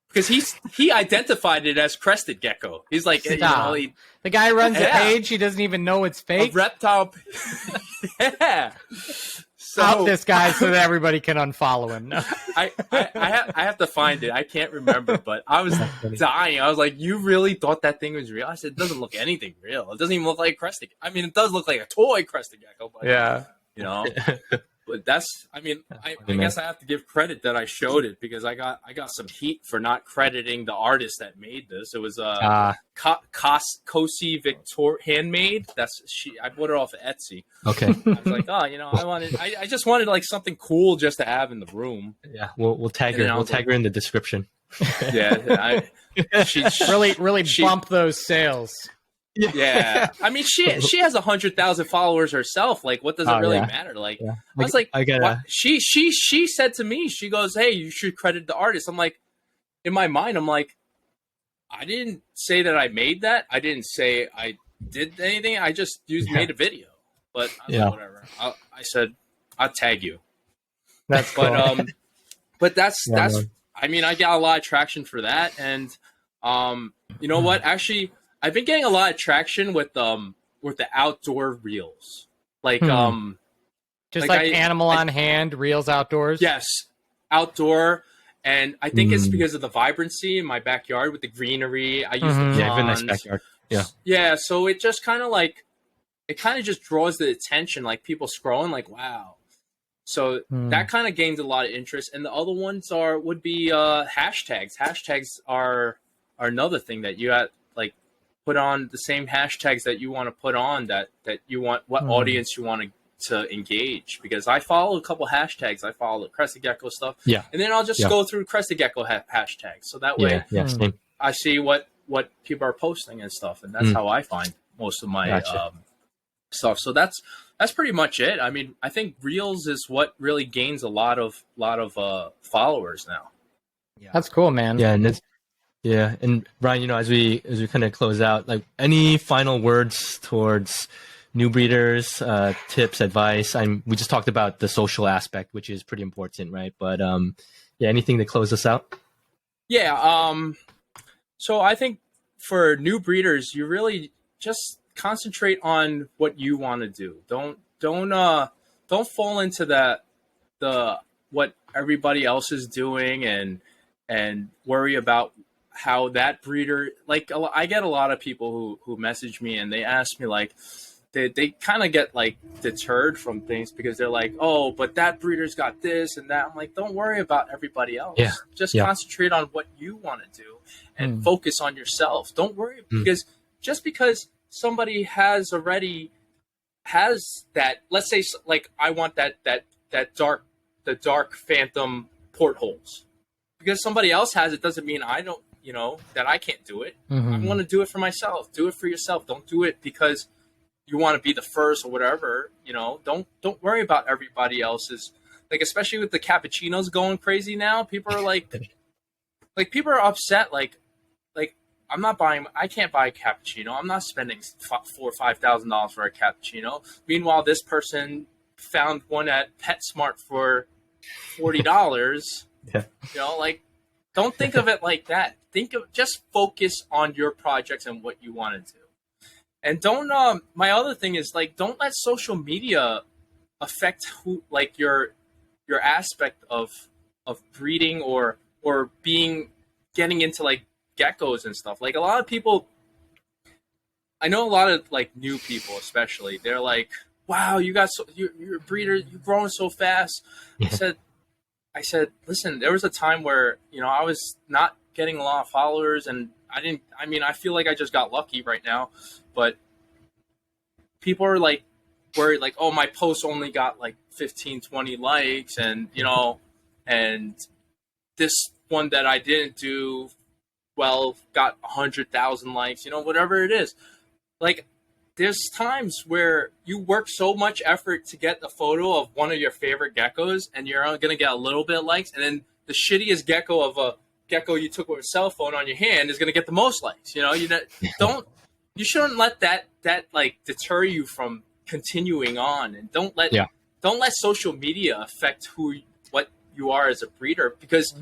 Because he identified it as crested gecko. He's like, the guy runs a page. He doesn't even know it's fake. A reptile. Yeah. Stop this guy so that everybody can unfollow him. No. I have to find it. I can't remember, but I was dying. I was like, you really thought that thing was real? I said, it doesn't look anything real. It doesn't even look like crested. I mean, it does look like a toy crested gecko, but yeah, you know. But I guess I have to give credit that I showed it, because I got some heat for not crediting the artist that made this. It was Cosi Victor handmade. I bought it off of Etsy. Okay. I was like, I just wanted like something cool just to have in the room. Yeah, we'll tag her. We'll tag her in the description. Yeah, she really bump those sales. Yeah, I mean, she has 100,000 followers herself. Like, what does it really matter? Like, I was like, she said to me, she goes, "Hey, you should credit the artist." I'm like, in my mind, I'm like, I didn't say that I made that. I didn't say I did anything. I just made a video. But I was like, whatever. I said I'll tag you. That's cool. But that's I mean, I got a lot of traction for that, and you know what? Actually, I've been getting a lot of traction with the outdoor reels, like just like animal on hand reels outdoors. Yes, outdoor, and I think it's because of the vibrancy in my backyard with the greenery. I use the ponds. Yeah, nice backyard. Yeah. So it just kind of like just draws the attention, like people scrolling, like wow. So that kind of gains a lot of interest, and the other ones would be hashtags. Hashtags are another thing that you have like put on the same hashtags that you want to put on that you want what audience you want to engage. Because I follow a couple hashtags. I follow the Crested Gecko stuff, and then I'll just go through Crested Gecko hashtags. So that way, I see what people are posting and stuff, and that's how I find most of my stuff. So that's pretty much it. I mean, I think Reels is what really gains a lot of followers now. Yeah. That's cool, man. Yeah, and Brian, you know, as we kind of close out, like any final words towards new breeders, tips, advice? We just talked about the social aspect, which is pretty important, right? But anything to close us out? Yeah. So I think for new breeders, you really just concentrate on what you want to do. Don't fall into the what everybody else is doing and worry about how that breeder, like I get a lot of people who message me and they ask me like they kind of get like deterred from things because they're like, oh, but that breeder's got this and that. I'm like, don't worry about everybody else. Just concentrate on what you want to do and focus on yourself. Don't worry because just because somebody has that, let's say like I want that dark phantom portholes, because somebody else has it doesn't mean I don't, that I can't do it. I want to do it for myself. Do it for yourself. Don't do it because you want to be the first or whatever. Don't worry about everybody else's, like, especially with the cappuccinos going crazy now. People are like people are upset. Like I can't buy a cappuccino. I'm not spending $4,000 or $5,000 for a cappuccino. Meanwhile, this person found one at PetSmart for $40. Don't think of it like that. Just focus on your projects and what you want to do. And don't, my other thing is like, don't let social media affect your aspect of breeding or getting into like geckos and stuff. Like a lot of people, I know a lot of like new people, especially, they're like, wow, you're a breeder, you're growing so fast. I said, listen, there was a time where, I was not getting a lot of followers and I feel like I just got lucky right now, but people are like worried, like, oh, my post only got like 15, 20 likes and, and this one that I didn't do well got 100,000 likes, whatever it is. Like, there's times where you work so much effort to get the photo of one of your favorite geckos and you're going to get a little bit of likes, and then the shittiest gecko of a gecko you took with a cell phone on your hand is going to get the most likes. You shouldn't let that like deter you from continuing on, and don't let social media affect what you are as a breeder, because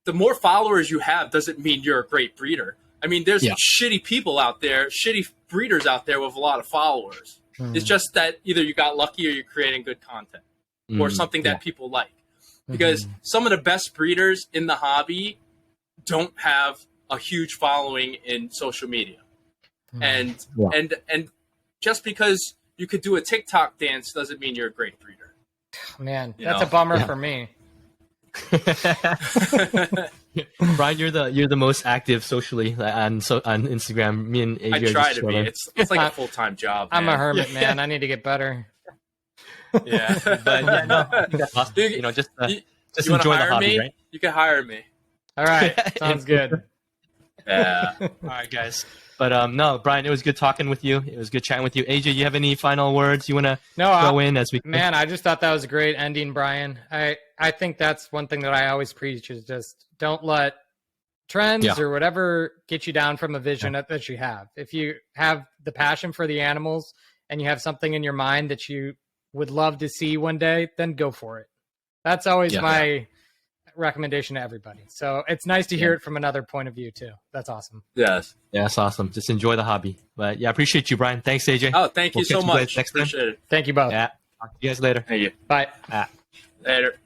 the more followers you have doesn't mean you're a great breeder. I mean, there's shitty people out there, shitty breeders out there with a lot of followers. It's just that either you got lucky or you're creating good content or something that people like. Because some of the best breeders in the hobby don't have a huge following in social media. And just because you could do a TikTok dance doesn't mean you're a great breeder. Man, that's a bummer for me. Brian, you're the most active socially on Instagram. Me and AJ I try to be. It's like a full-time job. I'm a hermit, man. I need to get better. Yeah, but no, I think that's awesome. Just you enjoy the hobby, me? right? You can hire me. All right, sounds good. Yeah. All right, guys. But no, Brian, it was good talking with you. It was good chatting with you. AJ, you have any final words you want to throw in as we? Man, I just thought that was a great ending, Brian. I think that's one thing that I always preach is just don't let trends or whatever get you down from a vision that you have. If you have the passion for the animals and you have something in your mind that you would love to see one day, then go for it. That's always my recommendation to everybody. So it's nice to hear it from another point of view too. That's awesome. Yes. Yeah, that's awesome. Just enjoy the hobby. But yeah, I appreciate you, Brian. Thanks, AJ. Oh, thank you We'll so catch you guys much. next time. Appreciate it. Thank you both. Yeah. Talk to you guys later. Thank you. Bye. Ah. Later.